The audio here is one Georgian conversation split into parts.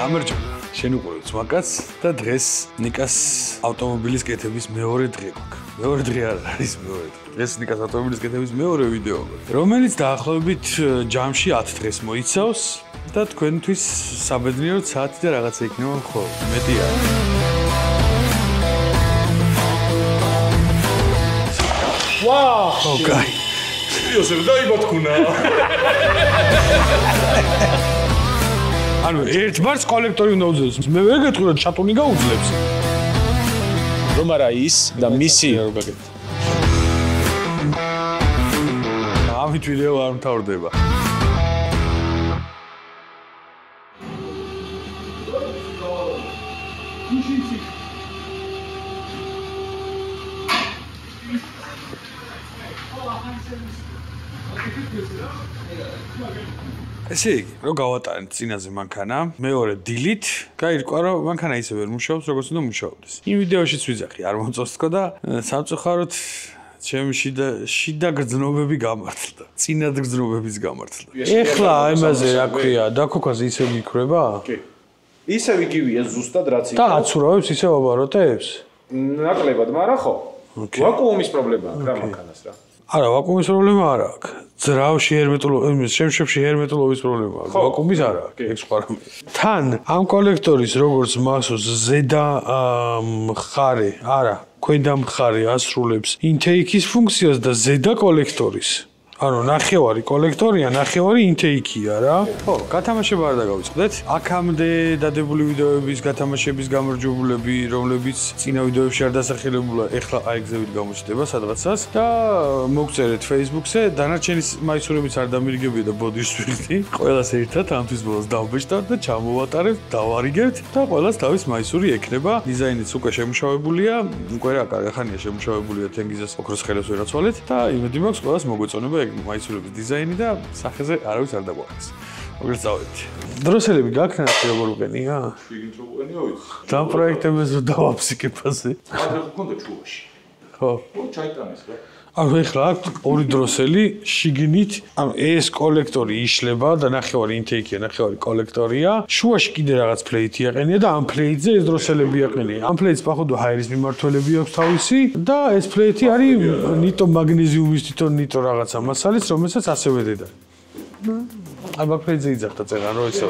გამარჯობა. შენ უყურებ ძმაკაც და დღეს ნიკას ავტომობილის კეთების მეორე დღე გვაქვს. მეორე დღე არ არის მეორე დღე. დღეს ნიკას ავტომობილის კეთების მეორე ვიდეო, რომელიც დაახლოებით ჯამში 10 დღეს მოიცავს და თქვენთვის საბედნიეროდ საათი და რაღაცა იქნება მხოლოდ. მეტი არ. ვაუ! ოკეი. სერიოზულად დაიბათქუნა. ანუ ერთბარს კოლექტორი უნდა უძლებს. მე ვერ გეტყვი რომ ჩატუნი გაუძლებს. რომ არა ის და მისი ამით ვიდეო არ მთავრდება. ესე იგი, რომ გავატარეთ წინაზე მანქანა, მეორე დილით, გაირკვა რომ მანქანა ისე ვერ მუშაობს, როგორც უნდა მუშაობდეს. იმ ვიდეოშიც ვიძახი, არ მომწონსთქო და სამწუხაროდ ჩემი შიდა გრძნობები გამართლდა. წინად გრძნობების გამართლდა. ეხლა იმაზე რა ქვია, დაქოქაზე ისე მიქრება? კი. ისე იგივეა ზუსტად რაც იყო. და აცურავებს ისე აბაროტებს? ნაკლებად, მაგრამ ხო. ვაკუუმის პრობლემაა რა მანქანას რა. არა, ვაკუუმის პრობლემა არ აქვს. ძრავში ჰერმეტულობის, შემშებში ჰერმეტულობის პრობლემაა. ვაკუუმის არ აქვს, ეგ სხვა რამე. თან ამ კოლექტორის როგორც მასოს ზედა მხარე, არა, ქვედა მხარე ასრულებს ინტეიქის ფუნქციას და ზედა კოლექტორის. ანუ ნახევარი კოლექტორია, ნახევარი ინტეიქია რა. ხო, გათამაშება არ დაგავიწყდეთ. აქამდე დადებული ვიდეოების გათამაშების გამარჯვებულები, რომლებიც წინა ვიდეოებში არ დასახელებულა, ეხლა აი გზებით გამოჩნდება სადღაცას და მოგწერეთ Facebook-ზე, დანარჩენი მაისურებიც არ დამირიგებია და ბოდიშს ვიხდი. ყველას ერთად ამთვის ბოლოს დავბეჭდავთ და ჩამოვატარებთ, დავარიგებთ და ყველას თავის მაისური ექნება. დიზაინიც უკვე შემუშავებულია, უკვე რა კარგი ხანია შემუშავებულია თენგიზას ოქროს ხელებს ვერაცვალეთ და იმედი მაქვს ყველას მოგვეწონება მაისურების დიზაინი და სახეზე არავის არ დაგვაქვს. მოგეთ წავედით. დროსელები გაქნათ როგორ უყენია? შიგნით რო უყენია ვიცი. და პროექტებს დავაფსიკებაზე. ახლა გქონდა ჩუვაში. ხო. ჩაიტანეს რა. ანუ ეხლა აქვს ორი დროსელი შიგნით, ანუ ეს კოლექტორი იშლება და ნახევარი ინტეიქია, ნახევარი კოლექტორია. შუაში კიდე რაღაც პლეიტი აყენია და ამ პლეიტზე ეს დროსელები აყენია. ამ პლეიტს походу ჰაერის მიმართულები აქვს თავისი და ეს პლეიტი არის ნიტო მაგნეზიუმის თვითონ ნიტო რაღაცა მასალის, რომელსაც ასევე დედა. აი მაგფრეიძე იძახდა წერან რომ ესე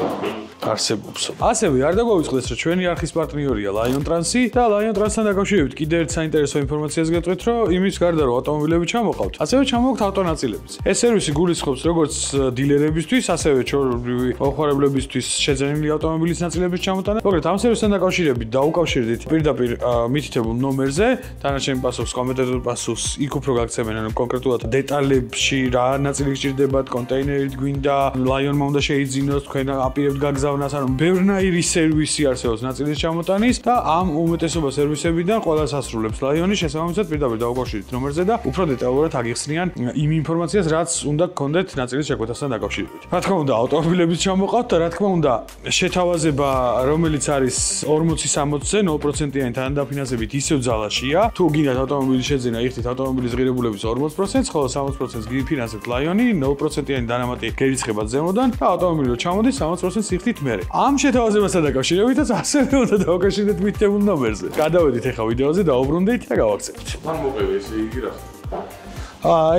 არსებობს. ასევე არ დაგვავიწყდეს რომ ჩვენი არხის პარტნიორია Lion Trans-ი და Lion Trans-თან დაკავშირებით კიდევ ერთ საინტერესო ინფორმაციას გეტყვით რომ იმის გარდა რომ ავტომობილები ჩამოყავთ, ასევე ჩამოყავთ ავტონაწილებიც. ეს სერვისი გულისხმობს როგორც დილერებისთვის, ასევე ჩვეულებრივი მოხმარებლებისთვის შეძენილი ავტომობილის ნაწილების ჩამოტანა. მოკლედ ამ სერვისთან დაკავშირებით დაუკავშირდით პირდაპირ მითითებულ ნომერზე, დანარჩენი პასუხს, კომენტარულ პასუხს იქ უფრო გაგცემენ, ანუ კონკრეტულად დეტალებში რა ნაწილი გჭირდებათ, კონტეინერით გვინდა, Lion-მა უნდა შეიძინოს, თქვენ აპირებთ გაგზავნას, ანუ ბევრნაირი სერვისი არსებობს ნაწილის ჩამოტანის და ამ უმეტესობა სერვისებიდან ყველას ასრულებს Lion-ი, შესაბამისად პირდაპირ დაუკავშირდით ნომერზე და უფრო დეტალურად აგიხსნიან იმ ინფორმაციას, რაც უნდა გქონდეთ ნაწილის შეკვეთასთან დაკავშირებით. რა თქმა უნდა, ავტომობილების ჩამოყავთ და რა თქმა უნდა, შეთავაზება, რომელიც არის 40-60-ზე 0%-იანი თანადაფინანსებით ისევ ძალაშია. თუ გინდათ ავტომობილის შეძენა, იხდით ავტომობილის ღირებულების 40%-ს, ხოლო 60%-ს გიფინანსებთ Lion-ი, 0%-იანი დანამატი გერიცხება ზემოდან და ავტომობილი რო ჩამოდის 60%-ს იხდით მერე. ამ შეთავაზებასთან დაკავშირებითაც ასევე უნდა დავუკავშირდეთ მითითებულ ნომერზე. გადავედით ახლა ვიდეოზე, დაუბრუნდით და გავაქცევთ. მან მოყევი ესე იგი რა.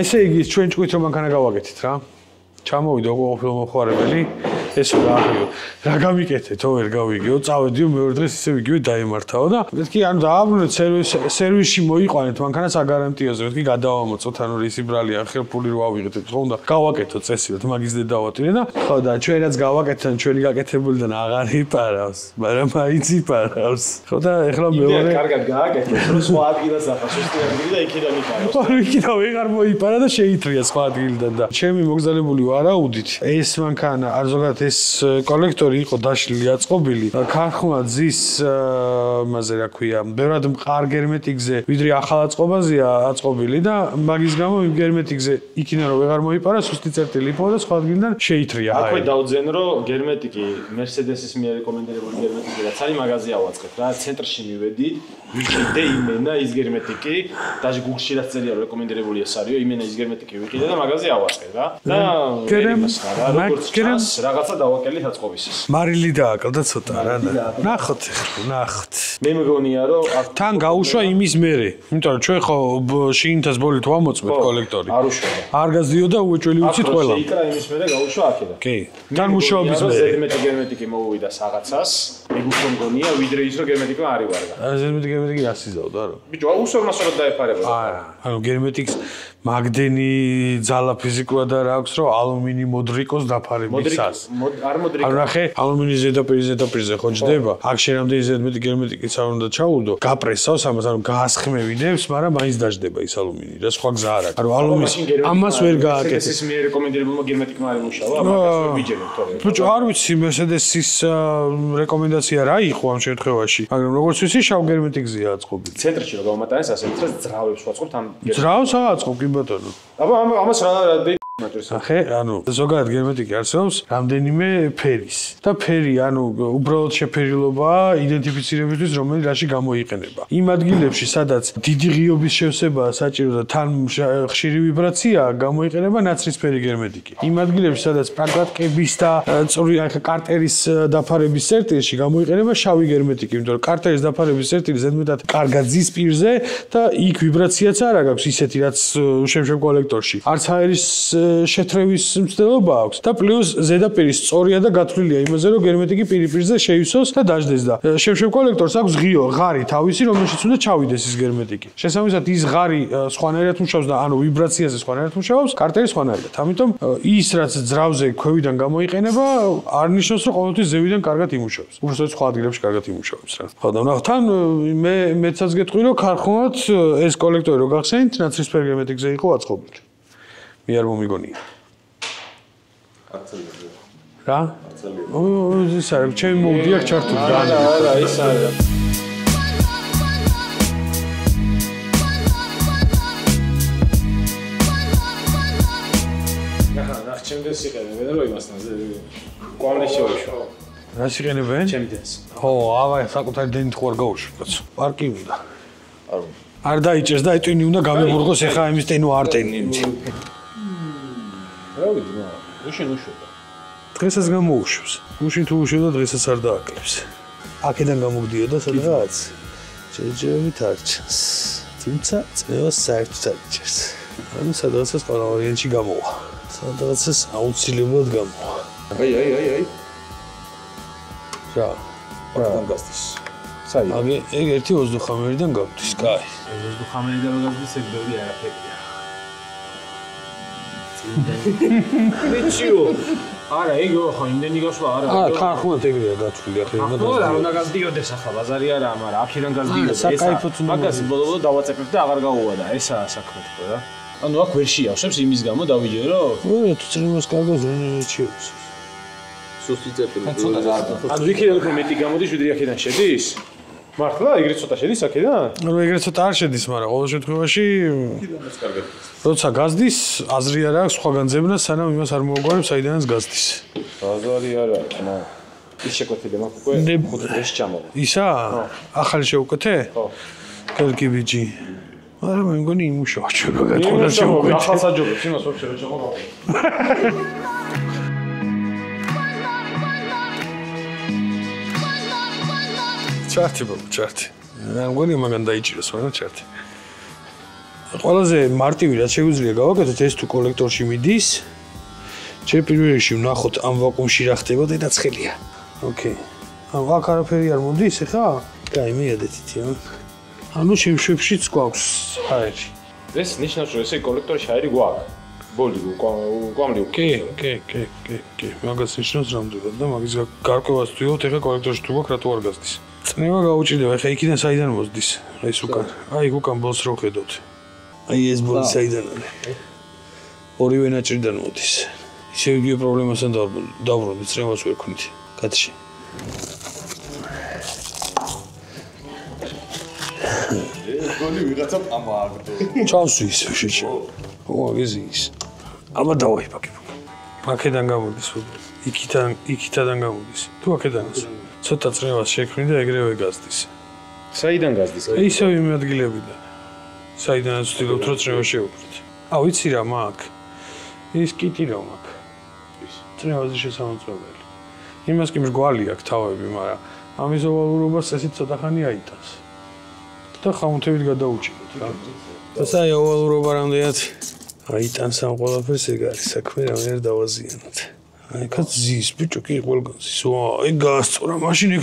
ესე იგი ჩვენ ჭკვით რომ მანქანა გავაკეთეთ რა. ჩამოვიდა ყოფილი მოხმარებელი, ესო გააღიო. რა გამიკეთე, თო ვერ გავიგეო, წავედიო მეორე დღეს ისევ იგივე დაემართაო და მეთქი ანუ დააბრუნეთ სერვისში მოიყვანეთ მანქანას აგარანტიოზე, მეთქი გადავამოწოთ, ანუ რისი ბრალია, ხელფული რო ავიღეთ, ხო უნდა გავაკეთოთ წესიოთ, მაგის დე დავატირე და ხო და ჩვენაც გავაკეთეთ, ჩვენი გაკეთებულიდან აღარ იპარავს, მაგრამ მაინც იპარავს. ხო და ეხლა მეორე კარგად გააკეთეთ, რომ სხვა ადგილას ახლა სუსტი ადგილი და იქიდან იპარავს. ხო, იქიდან ვეღარ მოიპარა და შეითრია სხვა ადგილიდან და ჩემი მოგზალებული ვარაუდით, ეს მანქანა არ ზოგადად ეს კოლექტორი იყო დაშლილი აწყობილი. ქარხმა ძის მასე რა ქვია, ბევრად მყარ გერმეტიკზე, ვიდრე ახალ აწყობაზეა აწყობილი და მაგის გამო იმ გერმეტიკზე იქიდან რომ ვეღარ მოიპარა, სუსტი წერტილი იყო და სხვა ადგილიდან შეითრია. აქვე დავძენ რომ გერმეტიკი Mercedes-ის მიერ რეკომენდებული გერმეტიკი რაც არის მაგაზე ავაწყეთ რა, ცენტრში მივედით, ვიყიდე იმენა ის გერმეტიკი, დაჟე გუგლში რაც წერია რომ რეკომენდებული ეს არისო, იმენა ის გერმეტიკი ვიყიდე და მაგაზე ავაწყე რა. და როგორც რაღაც რაღაცა დავაკელით აწყობისის. მარილი დააკლდა ცოტა რა. ნახოთ ახლა, ნახოთ. მე მგონია რომ თან გაუშვა იმის მერე, იმიტომ რომ ჩვენ ხო შინითას ბოლით ვამოწმეთ კოლექტორი. არ უშვება. არ გაზდიოდა უეჭველი ვიცით ყველა. შეიკრა იმის მერე გაუშვა აქედან. კი. თან მუშაობის მერე. ზედმეტი გერმეტიკი მოუვიდა რაღაცას. ეგ უფრო მგონია ვიდრე ის რომ გერმეტიკმა არ ივარგა. ზედმეტი გერმეტიკი ასიზავდა რა. ბიჭო, უსორმასოდ დაეფარება. არა, ანუ გერმეტიკს მაგდენი ძალა ფიზიკურად არ აქვს, რომ ალუმინი მოდრიკოს დაფარებისას. არ მოდრიკო. ანუ ნახე, ალუმინის ზედაპირზე ხო ჯდება. აქ შენ რამდენი ზედმეტი გერმეტიკიც არ უნდა ჩაუდო, გაპრესავს ამას, ანუ გაასხმევინებს, მაგრამ მაინც დაждდება ის ალუმინი და სხვა გზა არ აქვს. ანუ ალუმინის ამას ვერ გააკეთეს. ეს მე რეკომენდებულმა გერმეტიკმა არ იმუშავა, მაგას ვერ ვიჯერებ თორე. ბიჭო, არ ვიცი Mercedes-ის რეკომენდაცია რა იყო ამ შემთხვევაში, მაგრამ როგორც ვიცი, შავ გერმეტიკზეა აწყობილი. ცენტრში რომ გავამატანეს ასე მთას ძრავებს ვაწყობთ ამ ძრავს აწყობ კი ბატონო. აბა ამას რა მატრიცა. ახე, ანუ ზოგადად გერმეტიკი არსებობს რამდენიმე ფერის. და ფერი, ანუ უბრალოდ შეფერილობაა იდენტიფიცირებისთვის, რომელი რაში გამოიყენება. იმ ადგილებში, სადაც დიდი ღიობის შევსებაა საჭირო და თან ხშირი ვიბრაციაა, გამოიყენება ნაცრისფერი გერმეტიკი. იმ ადგილებში, სადაც პრაკრატკების და კარტერის დაფარების წერტილში გამოიყენება შავი გერმეტიკი, იმიტომ რომ კარტერის დაფარების წერტილი ზედმეტად კარგად ზის პირზე და იქ ვიბრაციაც არ აქვს ისეთი, რაც შემშემ კოლექტორში. არც აერის შეთრევის მცდელობა აქვს და პლუს ზედაპირი სწორია და გათვლილია იმაზე, რომ გერმეტიკი პირზე შეივსოს და დაждდეს და შემშემ კოლექტორს აქვს ღარი თავისი, რომელშიც უნდა ჩავიდეს ის გერმეტიკი. შესაბამისად ის ღარი სხვანაირად მუშაობს და ანუ ვიბრაციაზე სხვანაირად მუშაობს, კარტერი სხვანაირად. ამიტომ ის რაც ძრავზე ქვევიდან გამოიყენება, არ ნიშნავს, რომ ყოველთვის ზევიდან კარგად იმუშავებს. უბრალოდ სხვა ადგილებში კარგად იმუშავებს რა. ხო და ნახე თან მეცაც გეტყვი, რომ ქარხნად ეს კოლექტორი რო გახსენით, ნაცრისფერ გერმეტიკზე იყო აწყობილი. მე არ მომიგონია. რა? ის არის, ჩემი მოვდი აქ ჩართული. არა, ის არის. ნახე, ჩემდეს იყენებენ რომ იმასთან კვამლეს შევიშვა. რა სიყენებენ? ჩემდეს. ხო, აბა საკუთარი დენით ხوار გაუშვათ. პარკი უნდა. არ არ დაიჭერს და ეტვინი უნდა გამებურღოს ეხა იმის ტენო არ ტენით. რა ვიცი, უშენ უშვება. დღესაც გამოუშვებს. უშინ თუ უშვება დღესაც არ დააკლებს. აქედან გამოგდიოდა სადღაც. ჯერჯერობით არ ჩანს. თუმცა წნევას საერთოდ არ იჭერს. ანუ სადღაცას ყველა ვარიანტში გამოვა. სადღაცას აუცილებლად გამოვა. აი. რა? რადგან გასდის. საი. ეგ ერთი 25-დან გავდის, კაი. 25-დან გასდის ეგ ბევრი არაფერია. ვიჩიო. არა, ეგო ხო იმდენი გასვლა არა. ქარხნად ეგრეა გათვლილი ახლა. არა, უნდა გასდიოდეს ახლა ბაზარი არა, მაგრამ აქედან გასდიოდეს. მაგას ბოლო დავაწეფებ და აღარ გაუვადა. ესაა საქმე თქო რა. ანუ აქ ვერ შეავსებს იმის გამო დავიჯერო? არა, თუ წრიმას კარგავს ვერ შეავს. სუსტი წერტილი. ანუ იქიდან უფრო მეტი გამოდის, ვიდრე აქედან შედის? მართლა ეგრე ცოტა შედის აქედან? ანუ ეგრე ცოტა არ შედის, მაგრამ ყოველ შემთხვევაში იქიდანაც კარგად. როცა გაზდის, აზრი არ აქვს სხვა განძებნა, სანამ იმას არ მოუგვარებს, საიდანაც გაზდის. ბაზარი არა, ნა. ის შეკვეთილი მაქვს უკვე 5 დღეში ჩამოვა. ისა? ახალი შევკვეთე? ხო. კერკი ბიჭი. მაგრამ მე მგონი იმუშავა ჩვენ გაგატყუდა შევკვეთე. ახალს აჯობებს იმას ვაფშე რა ჩამოვა. ჩარტი ბო, ჩარტი. მე მგონი მაგან დაიჭიროს, მაგრამ ჩარტი. ყველაზე მარტივი რაც შეგვიძლია გავაკეთოთ ეს თუ კოლექტორში მიდის. ჩვენ პირველ რიგში ვნახოთ ამ ვაკუუმში რა ხდება და ცხელია. ოკეი. ანუ აქ არაფერი არ მოდის ხა? კაი, მიადეთით. ანუ შემშვებშიც გვაქვს ჰაერი. ეს ნიშნავს რომ ესე კოლექტორში ჰაერი გვაქვს. ბოლი კვამლი. კი. მაგას ნიშნავს რამდენად და მაგის გარკვევას ვთქვიოთ ეხა კოლექტორში თუ გვაქვს რატო არ გასდის. წნევა გაუჭირდება, ეხა იქიდან საიდან მოსდის? ეს უკან. აი უკან ბოლს რო ხედავთ. აი ეს ბოლი საიდან არის? ორივე ნაჭრიდან მოდის. ისე იგივე პრობლემასთან დავბრუნდი, წნევას ვერ ქვნით. კაცში. გოლი ვიღაცა ამააგდო. ჩავსვი ისე შეჭი. ო, ეგიზის. აბა დავაიფაკე. აქედან გამოდის უბრალოდ. იქიდან გამოდის. თუ აქედანაც. ცოტა წნევას შექმნი და ეგრევე გასდის. საიდან გასდის? ისევ იმ ადგილებიდან. საიდანაც ვთქვით, რომ წნევა შევუქმნით. ვიცი რა მაქვს. ის კიტი რა მაქვს. წნევაზე შესამოწმებელი. იმას კი მრგვალი აქვს თავები, მაგრამ ამის ოვალურობას ესეც ცოტა ხანი აიტანს. და ხაუნთებით გადაუჭიროთ რა. და საერთოდ ოვალურობა რამდენად აიტანს ამ ყველაფერს ეგ არის საქმე, რამდენად დავაზიანოთ. აი, კაც ზის, ბიჭო, კი ყველგან ზის. აი, გაასწორა, მაშინ ეგ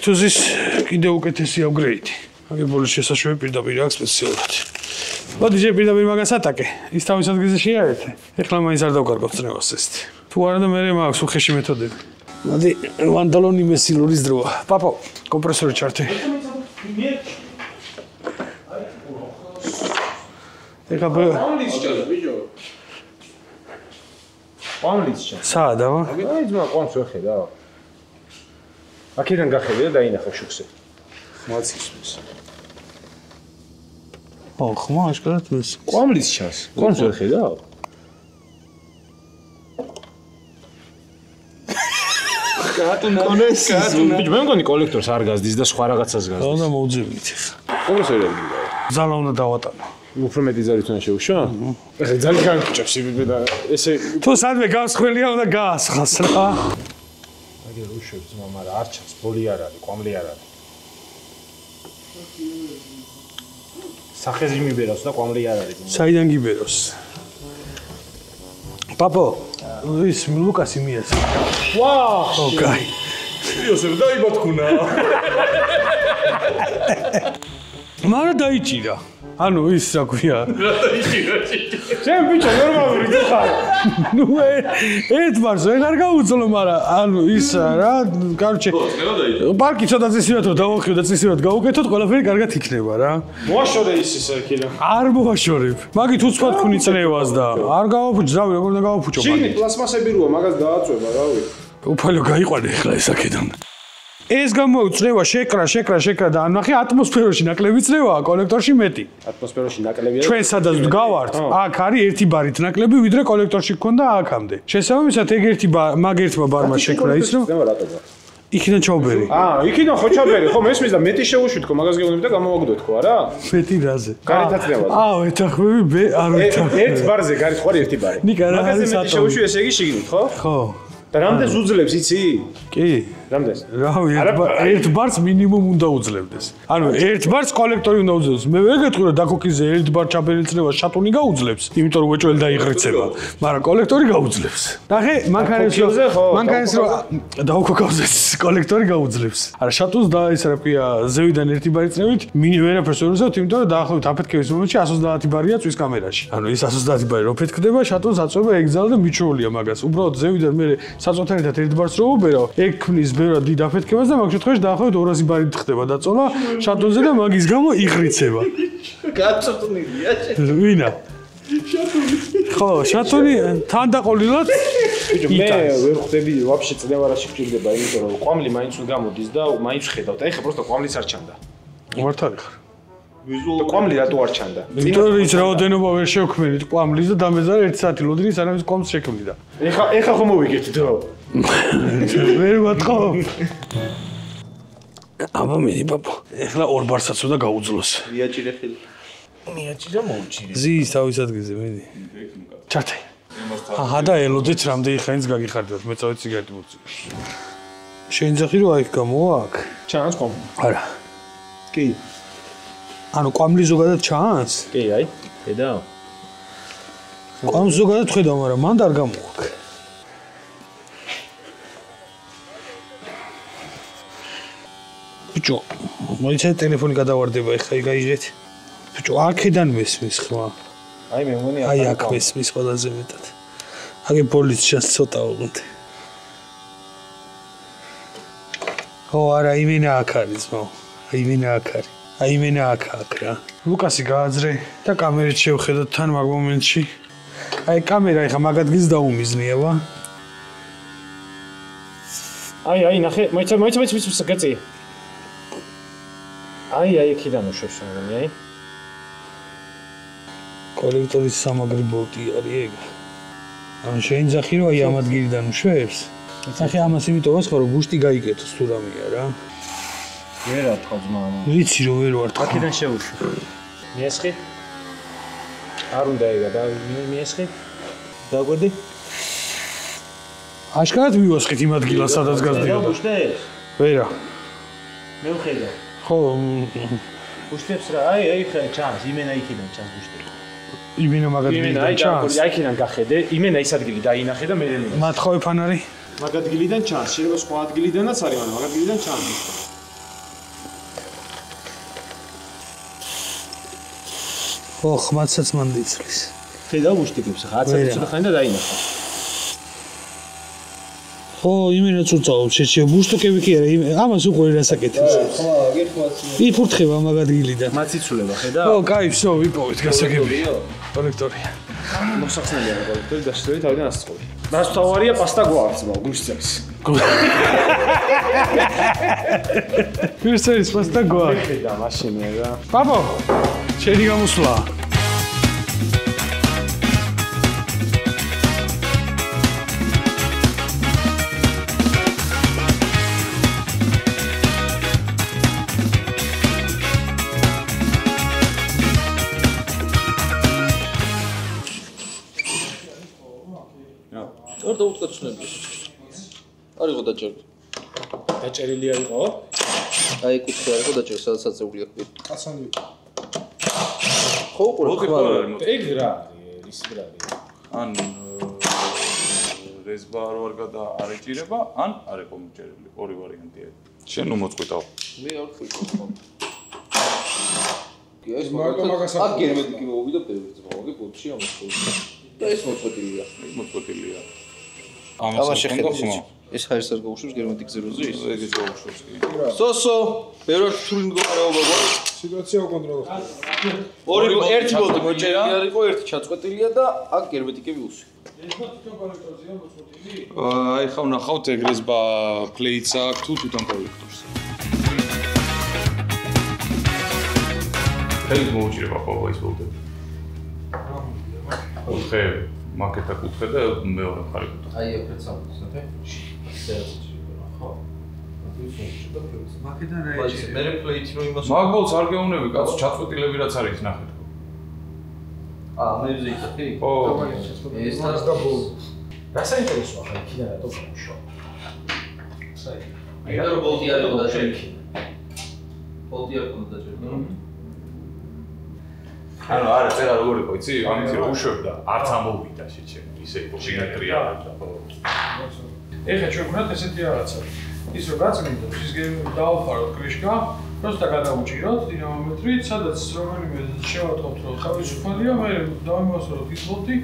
თუ ზის კიდე უკეთესი აპგრეიდი. აგებოლის შესაშვები პირდაპირ აქვს სპეციალურად. მოდი ჯერ პირდაპირ მაგას ატაკე. ის თავის ადგილზე შეიარეთ. ეხლა მაინც არ დავკარგავ წნევას ესეთი. თუ არა და მე მაქვს უხეში მეთოდები. მოდი ვანდალონი მესილურის დროა. პაპო, კომპრესორი ჩართე. ეხლა ყვამლის ჩადა ბიჭო. ყვამლის ჩადა. საადა? აი ძმა ყვამს ვეხედა. აქედან გახედე და დაინახე შუქზე. მოცის. ხმა აშკარად მის. ყვამლის ჩანს. ყვამს ვეხედა. ბიჭო, მე მგონი კოლექტორს არ გაზდის და სხვა რაღაცას გაზდის. და მოვძებნით ეხლა. კომპრესორი. ზალა უნდა დავატანო. უფრო მეტი ზარით უნდა შევუშვა? ეხლა ძალიან განკჭებს და ესე თუ სადმე გავსხველია უნდა გაასხას რა. აგერ უშვებს ძმა, მაგრამ არ ჩანს, ბოლი არ არის, ყვამლი არ არის. სახეზე მიბერავს და ყვამლი არ არის. საიდან გიბეროს? პაპო, ის ლუკასი მიეცა. ვაუ! ოკეი. იოსებ დაიბათქუნა. მარა დაიჭირა. ანუ ის რა ქვია? რა დაიჭირა? შენ ბიჭო ნორმალური ხარ. ნუ ერთმანს ვეღარ გაუძლო, მაგრამ ანუ ის რა, კარჩე. პარკი ცოტა წესიურად რომ დავახიო და წესიურად გავუკეთოთ, ყველაფერი კარგად იქნება რა. მოაშორე ის აქედან. არ მოაშორებ. მაგით უცბად ხუნი წნევას და არ გავაფუჭ, რავი, როგორ უნდა გავაფუჭო მაგით. შიგნით პლასმასები როა, მაგას დააწვევა, რავი. უფალო გაიყვანე ახლა ეს აქედან. ეს გამოუწნევა შეკრა და ნახე ატმოსფეროში ნაკლები წნევაა, კოლექტორში მეტი. ატმოსფეროში ნაკლები. ჩვენ სადაც ვდგავართ, აქ არის ერთი ბარით ნაკლები, ვიდრე კოლექტორში გქონდა აქამდე. შესაბამისად, ეგ მაგ ერთმა ბარმა შეკრა ის რომ იქიდან ჩაუბერი. იქიდან ხო ჩაბერი, ხო მესმის და მეტი შეუშვითქო, მაგას გეუბნები და გამოვაგდოთქო, არა? მეტი რაზე? გარეთაცნევაზე. ეთახმები, არ ვეთახმები. ერთ ბარზე გარეთ ხوار ერთი ბარი. მაგაზე მეტი შეუშვი ესე იგი შიგნით, ხო? ხო. და რამდენს უძლებს იცი? კი. რამდენს? რავი, ერთ ბარს მინიმუმ უნდა უძლებდეს. ანუ ერთ ბარს კოლექტორი უნდა უძლებდეს. მე ვერ გეტყვი რომ დაკოკიზე ერთ ბარ ჩაბერილწნევა შატუნი გაუძლებს, იმიტომ რომ უეჭველი დაიღრიცება, მაგრამ კოლექტორი გაუძლებს. ნახე, მანქანის რომ დაუკოკავზე კოლექტორი გაუძლებს. არა, შატუნს და ის რა ქვია, ზევიდან ერთი ბარი წნევით, ვერაფერს ვერ უზავთ, იმიტომ რომ დაახლოებით აფეთქების მომენტში 130 ბარია წვის კამერაში. ანუ ის 130 ბარი რო ფეთქდება, შატუნს აწვება ეგზალა და მიჩვეულია მაგას. უბრალოდ ზევიდან მე საწვავთან ერთად ერთ ბარს რო უბერავ, ეგ ქმნის ბევრად დიდ აფეთქებას და მაგ შემთხვევაში დაახლოებით 200 ბარით ხდება დაწოლა შატუნზე და მაგის გამო იღრიცება. გაწვდნილია. ვინა? შატუნი. ხო, შატუნი თანდაყოლილად. ბიჭო, მე ვერ ხვდები ვაფშე წნევარაში გჭირდება, იმიტომ რომ ყვამლი მაინც გამოდის და მაინც ხედავ და ეხლა პროსტო ყვამლიც არ ჩანდა. მართალი ხარ. და ყვამლი რატო არ ჩანდა? იმიტომ რომ ის რაოდენობა ვერ შევქმნით ყვამლის და დამეზარა 1 საათი ლოდნის არამის ყვამს შექმნიდა. ეხლა ხომ მოვიგეთ დრო. ვერ ვატყო. აბა მიდი პაპო. ეხლა ორ ბარსაც უნდა გაუძლოს. მიაჭირე ხელი. მიაჭირა მოუჭირე. ზის თავის ადგილზე მიდი. ჩართე. და ელოდეთ რამდენი ხანს გაგიხარდათ, მე წავედი სიგარეტი მოცი. შენ ძახი რო აი გამოვა აქ. ჩანს ხომ? არა. კი. ანუ ყვამლი ზოგადად ჩანს? კი, აი, ხედავ. ყვამს ზოგადად ხედავ, მაგრამ მანდ არ გამოაქვს. ბიჭო, მოიცე ტელეფონი გადავარდება, ეხლა გაიგეთ. ბიჭო, აქედან მესმის ხმა. აი მე მგონი აი აქ მესმის ყველაზე მეტად. აგე პოლიცი ჩანს ცოტა უღუნთ. ხო, არა, იმენა აქ არის, მო. იმენა აქ არის. აი მენა აქ რა. ლუკასი გააძრე და კამერით შევხედოთ თან მაგ მომენტში. აი კამერა ეხა მაგ ადგილს დაუმიზნია ვა. აი, ნახე, მოიცა გაწი. აი, იქიდან უშვებს მგონი, აი. კოლექტორის სამაგრი ბოლტი არის ეგ. ან შეინძახი რომ აი ამ ადგილიდან უშვებს. ნახე ამას იმიტომაც ხო რომ ბუშტი გაიგეთოს თუ რამეა რა. ვერ ათქო ძმა. ვიცი რომ ვერ ვარ. აქედან შეუშვი. მიესხი? არ უნდა ეგა და მიესხი? დაგვედი? აშკარად მივასხით იმ ადგილას, სადაც გასდიოდა. ვერა. მე ვხედავ. ხო, ბუშტებს რა, აი ხა ჩანს, იმენა იქიდან ჩანს ბუშტები. იმენა მაგადგილიდან ჩანს. აი იქიდან გახედე, იმენა ის ადგილი დაინახე და მე რენე. მათხოვე ფანარი. მაგ ადგილიდან ჩანს, შეიძლება სხვა ადგილიდანაც არის, მაგრამ მაგ ადგილიდან ჩანს. ხო, ხმათსაც მან დიცლის. ხედავ ბუშტებს, რაღაცა ცოტა ხანი და დაინახე. ხო, იმენა წუწაო, შეშე ბუშტოკები კი არა, ამას უყური რასაკეთებს. ხო, გერხმაც. იფურთხება მაგ ადგილიდან. მაციცულება, ხედავ? ხო, კაი, всё, ვიპოვეთ გასაგებია. კოლექტორია. მოსახსნელია კოლექტორი დასწრები თავიდან ასწორი. მასთავარია პასტა გვაქვს, ბავ, გუშცელის. გუშცელის პასტა გვაქვს. ხედა მაშინე რა. პაპო, შენი გამოსვლა. და უწყეთნები. არისო დაჭერილი. დაჭერილი არისო? აი კუთხე არისო დაჭერილი, სადაც აწეული აქვს. კაცანი. ხო, ყურე. ეგ რა, ის რა არის? ან რეზბა არ გადა არ ეჭირება, ან არ იყო მოჭერილი. ორი ვარიანტია. შენ უმოწყვეტავ. მე არ ხვითო. კი, ეს მაგას აქ გერმეტიკი მოვიდა პირველი ზღვაგი პუჩი ამას. და ეს მოწყვეტილია. მოწყვეტილია. ამას შეხედე. ეს არის არ გაუშვებს გერმეტიკ ზეროზე ის? ეგეც გაუშვებს კი. სოსო, ბევრად რთული მდგომარეობა გვაქვს. სიტუაცია უკონტროლდება. ორი ერთი ბოლტი მოჭერილი არ იყო, ერთი ჩაწყვეტილია და აქ გერმეტიკები უსვი. აი ხა ვნახავთ ეგ რეზბა პლეიტს აქვს თუ თვითონ კოლექტორს. ხელი მოუჭირება ყოლა ის ბოლტები. კუთხე, მაკეტა კუთხე და მეორე მხარე კუთხე. აი აქ ეცავთ, ნახე? ზერაც შეიძლება, ხო? მაკედან რა ეჭირება? მე პლეიტი რო იმას მაგბოლს არ გეუნები, კაცო, ჩაწყვეტილები რაც არის ნახეთ. მე ვზეიცი? ო, ეს თავს და ბოლ. რა საინტერესოა ხა იქიდან რატო გამიშვა? აი რა ბოლტი არ იყო დაჭერილი. ბოლტი არ იყო დაჭერილი. ანუ არა წერა როგორ იყო იცი? ამით რომ უშვებდა, არც ამოვიდა შეჩე. ისე იყო სიმეტრია და ხო. ეხლა ჩვენ გვქონდა ესეთი რაღაცა. ის რომ გაწმინდოთ, ის დავაფაროთ კრიშკა, просто გადავუჭიროთ დინამომეტრით, სადაც რომელიმე შევატყობთ რომ თავისუფალია, მე დავიმასუროთ ის ბოლტი,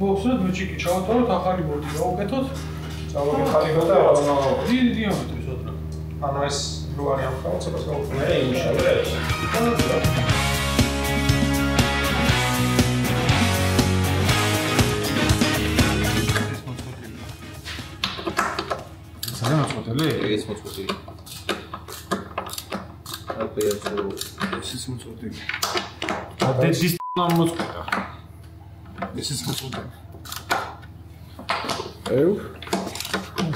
მოვხსნათ მეჩიკი ჩავატაროთ, ახალი ბოლტი გავუკეთოთ. წავაგეხარებოდა და დიდი დიამეტრის ოდნა. ანუ ეს რო არის ამ ხალხს გავუქმე იმუშავე. ეს მოწყვეტილი. აბა ეს მოწყვეტილი. დედის მოწყვეტა. ეს მოწყვეტილი. ეუ.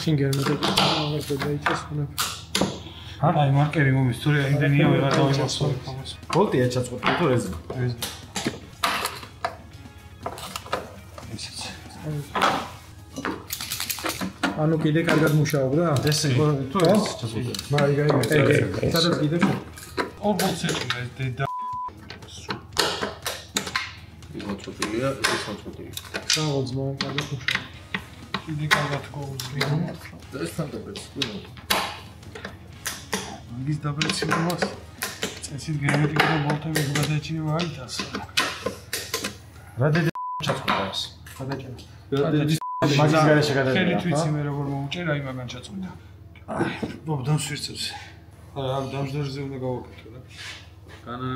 შენ გერმანიკა მაგას დაიჭეს ხუნა. აი მარკერი მომის, თორე იმდენია ვეღარ დავიმასო. ბოლტია ჩაწყვეტილი თუ რეზი? რეზი. ანუ კიდე კარგად მუშაობდა? ესე თუ ეს ჩაწყვეტილი. მაგარი. სადაც კიდე ორ ბოლტს ეყიდა ეს დედა. ის მოწყვეტილია, ეს მოწყვეტილია. საღოძმა კარგად მუშაობდა. კიდე კარგად გოუზრია. და ეს თანაბრეცი. მაგის დაბრეცილებას წესით გერმეტიკა და ბოლტები გადაეჭინება აიტას. რა დედა ჩაწყვეტა ეს? გადაჭერა. მაგის გარეშე გადავიდა. ხელით ვიცი მე როგორ მოუჭერ, აი მაგან ჩაწყვეტა. აი, ბობ დამსვირცებს. არა, ამ დამждარზე უნდა გავაკეთო რა. განა.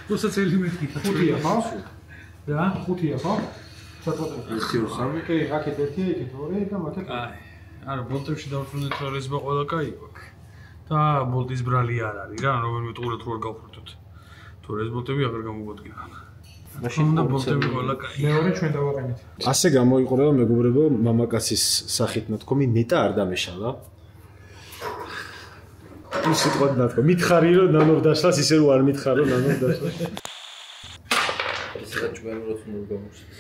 როცა ელემენტი ხუთია ხო? რა? ხუთია ხო? ჩაწყვეტა. 1 2 3. კი, აქეთ 1, იქეთ 2 და მაგათ. აი, არა, ბოლტებში დავწუნდეთ რომ რეზბა ყველა კაი გვაქვს. და ბოლტის ბრალი არ არის რა, რომელიმე ტყურა თუ არ გავხურდოთ. თუ რეზ ბოლტები აღარ გამოგვადგება. მაშინ და ბოლტები ყველა კაი. მეორე ჩვენ დავაყენეთ. ასე გამოიყურება მეგობრებო მამაკაცის სახით ნათქვამი ნეტა არ დამეშალა. ის სიტყვა ნათქვა. მითხარი რომ ნანով დაშლას ისე რომ არ მითხარ რომ ნანով დაშლა. ეს რა ჩვენ რო თუნდ გამოჩნდა.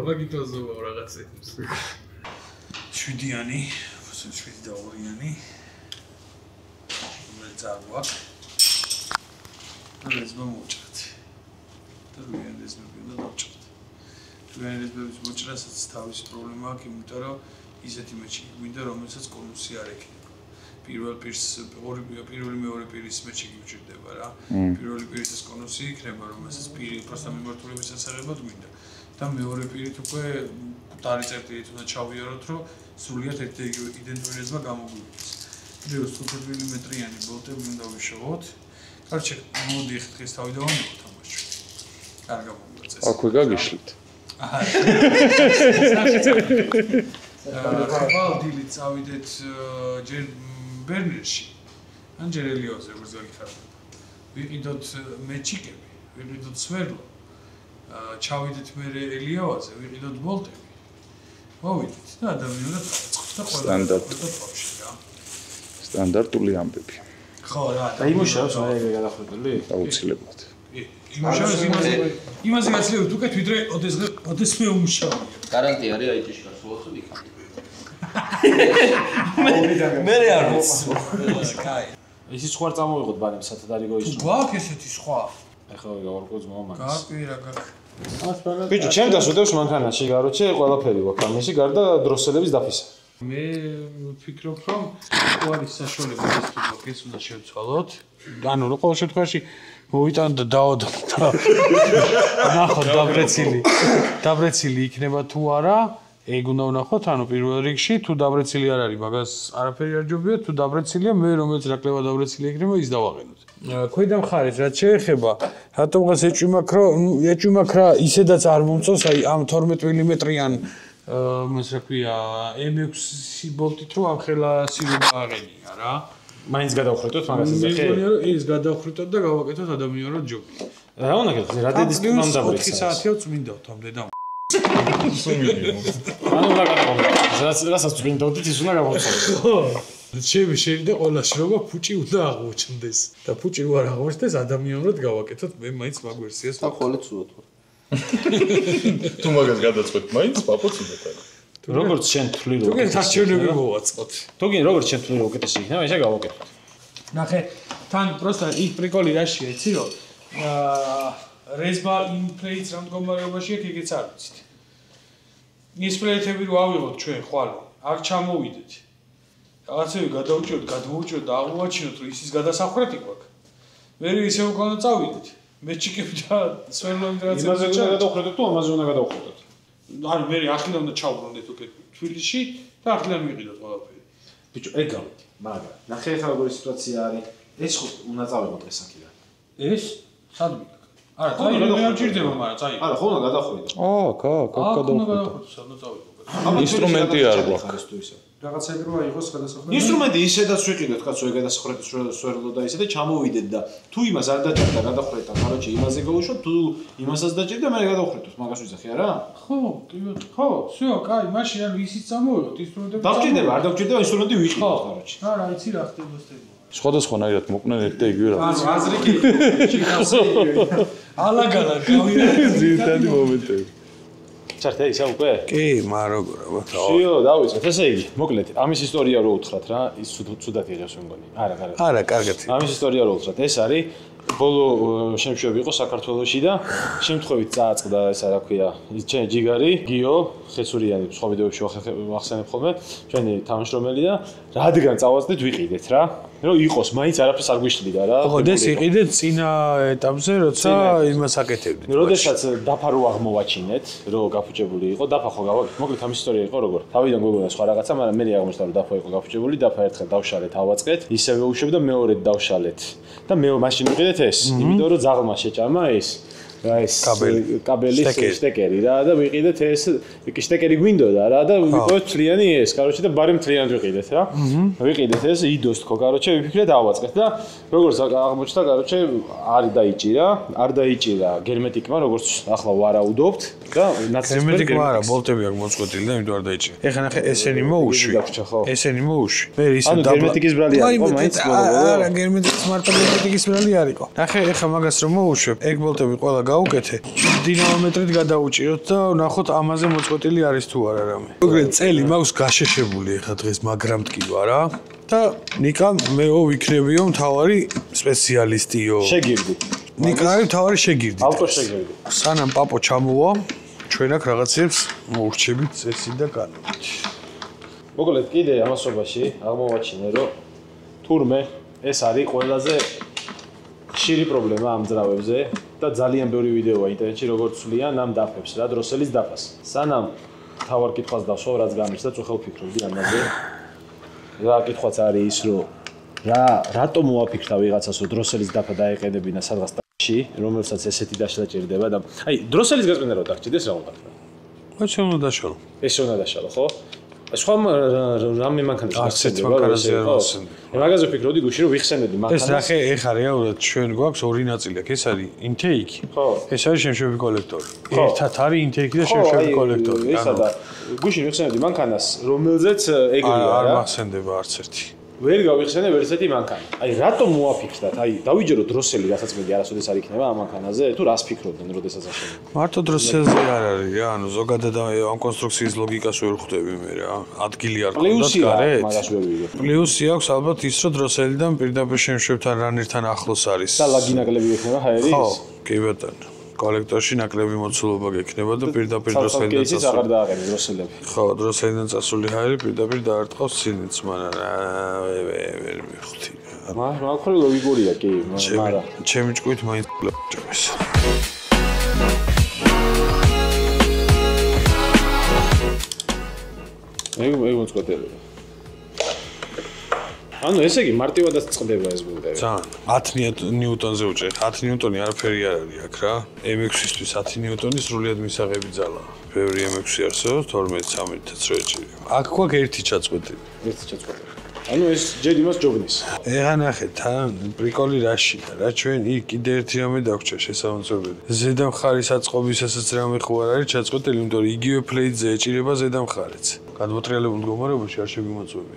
მაგითოზო რაღაცებს. 7-იანი, 7 და 2-იანი. წაგვაქვს. ეს მომუჭრეთ. და რუიანდეს მებინა დავჭრეთ. რუიანდეს მების მოჭრასაც თავისი პრობლემა აქვს, იმიტომ რომ ისეთი მეჩი გვინდა, რომელსაც კონუსი არ ექნება. პირველი მეორე პირის მეჩი გიჭირდება რა. პირველი პირის ეს კონუსი იქნება, რომელსაც პირი უბრალოდ მიმართულების შესაძლებლად გვინდა. და მეორე პირით უკვე დაიწერტიეთ უნდა ჩავიაროთ, რომ სრულიად ერთ-ერთი იდენტურიზმა გამოგვივიდეს. Trebuie 100 mm-იანი ბოლტები უნდა ვიშოვოთ. Короче, მოდი ახლა დღეს თავი დავამბობ თამაში. კარგა მოგიწეს. აქვე გაგიშლით. ვალდილი წავიდეთ ჯერ ბერნერში. ან ჯერ ელიოზზე როგორც გითხარით. ვიყიდოთ მეჩიკები, ვიყიდოთ სვერლო. ჩავიდეთ მე ელიოზზე, ვიყიდოთ ბოლტები. მოვიდეთ და ადამიანად წხვდა ყველა ბავშვი რა. სტანდარტული ამბები. ხო რა. და იმუშავებს მე გადახვედრილი? აუცილებლად. იმუშავებს იმაზე გაცილებით უკეთ ვიდრე ოდესმე უმუშავია. გარანტია არის IT-ში გასულაც იქ. მე არ ვიცი. კაი. ისი სხვა წამოვიღოთ ბანემ სათადარიგო ის. გვაქვს ესეთი სხვა. ეხლა გავარკვევ ძმაო მაგას. გააკვირა გაკ. ბიჭო, ჩემ დასვდევს მანქანაში, გაროჩე ყველაფერი გვაქვს. ამისი გარდა დროსელების დაფისა. მე ვფიქრობ, რომ ყუარის საშუალება ეს თუ გვაქვს, უნდა შევცვალოთ. ანუ ყოველ შემთხვევაში მოვიტანოთ და დავადოთ და ნახოთ დაბრეცილი იქნება თუ არა. ეგ უნდა ვნახოთ, ანუ პირველ რიგში თუ დაბრეცილი არ არის, მაგას არაფერი არ ჯობია, თუ დაბრეცილია, მე რომელიც რაკლება დაბრეცილი იქნება, ის დავაყენოთ. ქვედა მხარეს რაც შეეხება, რატომღაც ეჭვი მაქვს რა, ისედაც არ მომწონს, აი ამ 12 მმ-იან მას რა ქვია, M6 ბოლტით რო ამხელა სირობა აღენია რა. მაინც გადავხრიტოთ მაგას ეს ხე. მე მგონია რომ ის გადავხრიტოთ და გავაკეთოთ ადამიანურად ჯობი. რა უნდა გქოს, რა დედის პლანი დაბრეცს. 4 საათია წმინდავთ ამდე და ანუ რა გადავხო. რასაც წმინდავდით ის უნდა გავხსოვოთ. ჩემი შეიძლება ყველა შრომა ფუჭი უნდა აღმოჩნდეს და ფუჭი რო არ აღმოჩნდეს ადამიანურად გავაკეთოთ მე მაინც მაგ ვერსიას და ხოლე ცუდად ვარ. თუ მაგას გადაწყვეტ, მაინც პაპოც უნდა. როგორც შენ თვლი რომ თუგენ საჩვენები მოვაწყოთ. თუგენ როგორც შენ თვლი რომ უკეთესი იქნება, ესე გავაკეთოთ. ნახე, თან პროსტა იქ პრიკოლი რაშია, იცი რომ რეზბა იმ პლეიტს რა მდგომარეობაში აქვს, ეგეც არ ვიცით. ის პლეიტები რო ავიღოთ ჩვენ ხვალ, აქ ჩამოვიდეთ. რაღაცები გადავუჭიროთ, გადმოვუჭიროთ და აღმოაჩინოთ, რომ ისის გადასახრეთი გვაქვს. მე ისე უკან წავიდეთ. მეჩიკები და სვერლოები რაღაცები. იმაზე უნდა გადავხრიტოთ თუ ამაზე უნდა გადავხრიტოთ? ანუ მე ახლა უნდა ჩავბრუნდეთ უკეთ თბილისში და ახლა მივიყიდოთ ყველაფერი. ბიჭო, ეგ გავიდი, მაგრამ ნახე ახლა როგორი სიტუაცია არის. ეს ხო უნდა წავიღოთ ეს აქედან. ეს სად მიგაკ? არა, მე არ ჭირდება, მაგრამ წაი. არა, ხო უნდა გადავხრიტო. აქ გადავხრიტო, სად უნდა წავიდო. ინსტრუმენტი არ გვაქვს. რაღაცები რო აიღოს გადასახადი. ინსტრუმენტი ისედაც ვიყიდოთ, კაცო, ეგ გადასახრეთი სვერლო და ისე და ჩამოვიდეთ და თუ იმას არ დაჭერდა გადავხრიტა, ხაროჩი იმაზე გავუშვათ, თუ იმასაც დაჭერდა, მე გადავხრიტოთ, მაგას ვიზახი არა? ხო, ხო, всё, კაი, მაშინ ანუ ისიც წამოვიღოთ ინსტრუმენტები. დავჭირდება, არ დავჭირდება, ინსტრუმენტი ვიყიდოთ, ხაროჩი. არა, იცი რა ხდება სტებო. სხვადასხვანაირად მოყვნენ ერთ და იგივე რა. ანუ აზრი კი ჩიკასი იგივე. ალაგალა გავიარეთ ძირითადი მომენტები. ჩართე ისა უკვე? კი, მაგრამ როგორ აბა. შიო, დავიწყეთ. ესე იგი, მოკლედ, ამის ისტორია რო უთხრათ რა, ის ცუდად იღებს მე მგონი. არა, კარგად. არა, კარგად. ამის ისტორია რო უთხრათ, ეს არის ბოლო შემთხვევები იყო საქართველოში და შემთხვევით წააწყდა ესა რა ქვია, ჩემი ჯიგარი, გიო, ხეცურიანი, სხვა ვიდეოებში ვახსენებ ხოლმე, ჩვენი თანამშრომელი და რადგან წავაწყდით ვიყიდეთ რა. რომ იყოს, მაინც არაფერს არ გვიშლიდა რა. ხო, ეს იყიდეთ წინა ეტაპზე, როცა იმას აკეთებდით. როდესაც დაფა რო აღმოვაჩინეთ, რომ გაფუჭებული იყო, დაფა ხო გავაკეთეთ. მოკლედ ამის ისტორია იყო როგორ. თავიდან გოგონა სხვა რაღაცა, მაგრამ მე აღმოჩნდა რომ დაფა იყო გაფუჭებული, დაფა ერთხელ დავშალეთ, ავაწყეთ, ისევე უშვებ და მეორედ დავშალეთ. და მე მაშინ ვიყიდეთ ეს, იმიტომ რომ ზაღლმა შეჭამა ეს ეს კაბელი სტეკერი რა და ვიყიდეთ ეს სტეკერი გვინდოდა რა და ვიყოთ თლიანი ეს, короче და ბარემ თლიანად ვიყიდეთ რა. ვიყიდეთ ეს იდოს თქო, короче ვიფიქრეთ ავაწყეთ და როგორც აღმოჩნდა, короче არ დაიჭირა გერმეტიკმა, როგორც ახლა ვარაუდობთ და ნაცრისფერი გერმეტიკმა არა, ბოლტები აქვს მოწყვეტილი და იმიტომ არ დაიჭირა. ეხლა ნახე ესენი მოუშვი. ესენი მოუშვი. მე ისე ანუ გერმეტიკის ბრალი არისო, მაინც არა, გერმეტიკის მარტო გერმეტიკის ბრალი არისო. ნახე ეხლა მაგას რომ მოუშვებ, ეგ ბოლტები ყველა გაუკეთე. დინამომეტრით გადაუჭიროთ და ვნახოთ ამაზე მოწყვეტილი არის თუ არა რამე. მოგრეთ წელი მაქვს გაშეშებული ახლა დღეს მაგრამ მткиვა რა. და ნიკა მეო ვიქნებიო მთავარი სპეციალისტიო. შეგირდი. ნიკა არის მთავარი შეგირდი. ავტო შეგირდი. სანამ პაპო ჩამოვა, ჩვენ აქ რაღაცებს მოურჩებით წესი და კანონით. მოკლედ კიდე ამასობაში აღმოვაჩინე რომ თურმე ეს არის ყველაზე ხშირი პრობლემა ამ ძრავებზე და ძალიან ბევრი ვიდეოა ინტერნეტში როგორც ცვლიან ამ დაფებს რა დროსელის დაფას. სანამ თავარ კითხვას დავსვავ რაც გამიშდა წუხელ ფიქრობდი ამაზე. რა კითხვაც არის ის რომ რატომ მოაფიქრდა ვიღაცას რომ დროსელის დაფა დაეყენებინა სადღაც ტაში რომელსაც ესეთი დაშლა ჭირდება და აი დროსელის გასწვენა რო დაგჭირდეს რა უნდა ხარ? ეს უნდა დაშალო. ეს უნდა დაშალო ხო? სხვა რამე მანქანას არცერთ მანქანაზე არ ვახსენებ. მაგაზე ვფიქრობდი გუშინ რომ ვიხსენებდი მანქანას. ეს ნახე ეხა რეალურად ჩვენ გვაქვს ორი ნაწილი აქვს. ეს არის intake. ხო. ეს არის შემშევი კოლექტორი. ერთად არის intake და შემშევი კოლექტორი. ესა და გუშინ ვიხსენებდი მანქანას რომელზეც ეგრეა რა. არ მახსენდება არცერთი. ვერ გავიხსენებ ერთერთი მანქანა. აი რატომ მოაფიქრდათ? აი დავიჯერო დროსელი რასაც მედი არასოდეს არ იქნება ამ მანქანაზე თუ რას ფიქრობდნენ როდესაც აშენებდნენ? მარტო დროსელზე არ არის რა, ანუ ზოგადად ამ კონსტრუქციის ლოგიკას ვერ ხვდები მე რა. ადგილი არ გქონდათ გარეთ. მაგას ვერ ვიგებ. პლუსი აქვს ალბათ ის რომ დროსელიდან პირდაპირ შემშევთან რანერთან ახლოს არის. და ლაგი ნაკლები ექნება ჰაერის? ხო, კი ბატონო. კოლექტორში ნაკლები მოცულობა გექნება და პირდაპირ დროსელიდან წასული. აღარ დააყენე დროსელები. ხო, დროსელიდან წასული ჰაერი პირდაპირ დაარტყავს ცილინდრს, მაგრამ ვერ მივხვდი. მაგრამ ლოგიკურია კი, მაგრამ ჩემი ჭკვით მაინც ჭამეს. ეგ მოწყვეტებია. ანუ ესე იგი მარტივადაც წყდება ეს ბუნტები. ძალიან 10 ნიუტონზე უჭერთ. 10 ნიუტონი არაფერი არ არის აქ რა. M6-ისთვის 10 ნიუტონი სრულიად მისაღები ძალაა. ბევრი M6 არსებობს 12-13-იც რო ეჭირება. აქ გვაქვს ერთი ჩაწყვეტილი. ერთი ჩაწყვეტილი. ანუ ეს ჯერ იმას ჯობნის. ეხა ნახეთ, თან პრიკოლი რაშია რა ჩვენ იქ კიდე ერთი რამე დაგვრჩა შესაძლებელი. ზედა მხარის აწყობისასაც რამე ხო არ არის ჩაწყვეტილი, იმიტომ რომ იგივე პლეიტზე ეჭირება ზედა მხარეც. გადმოტრიალებულ მდგომარეობაში არ შეგვიმოწვევი.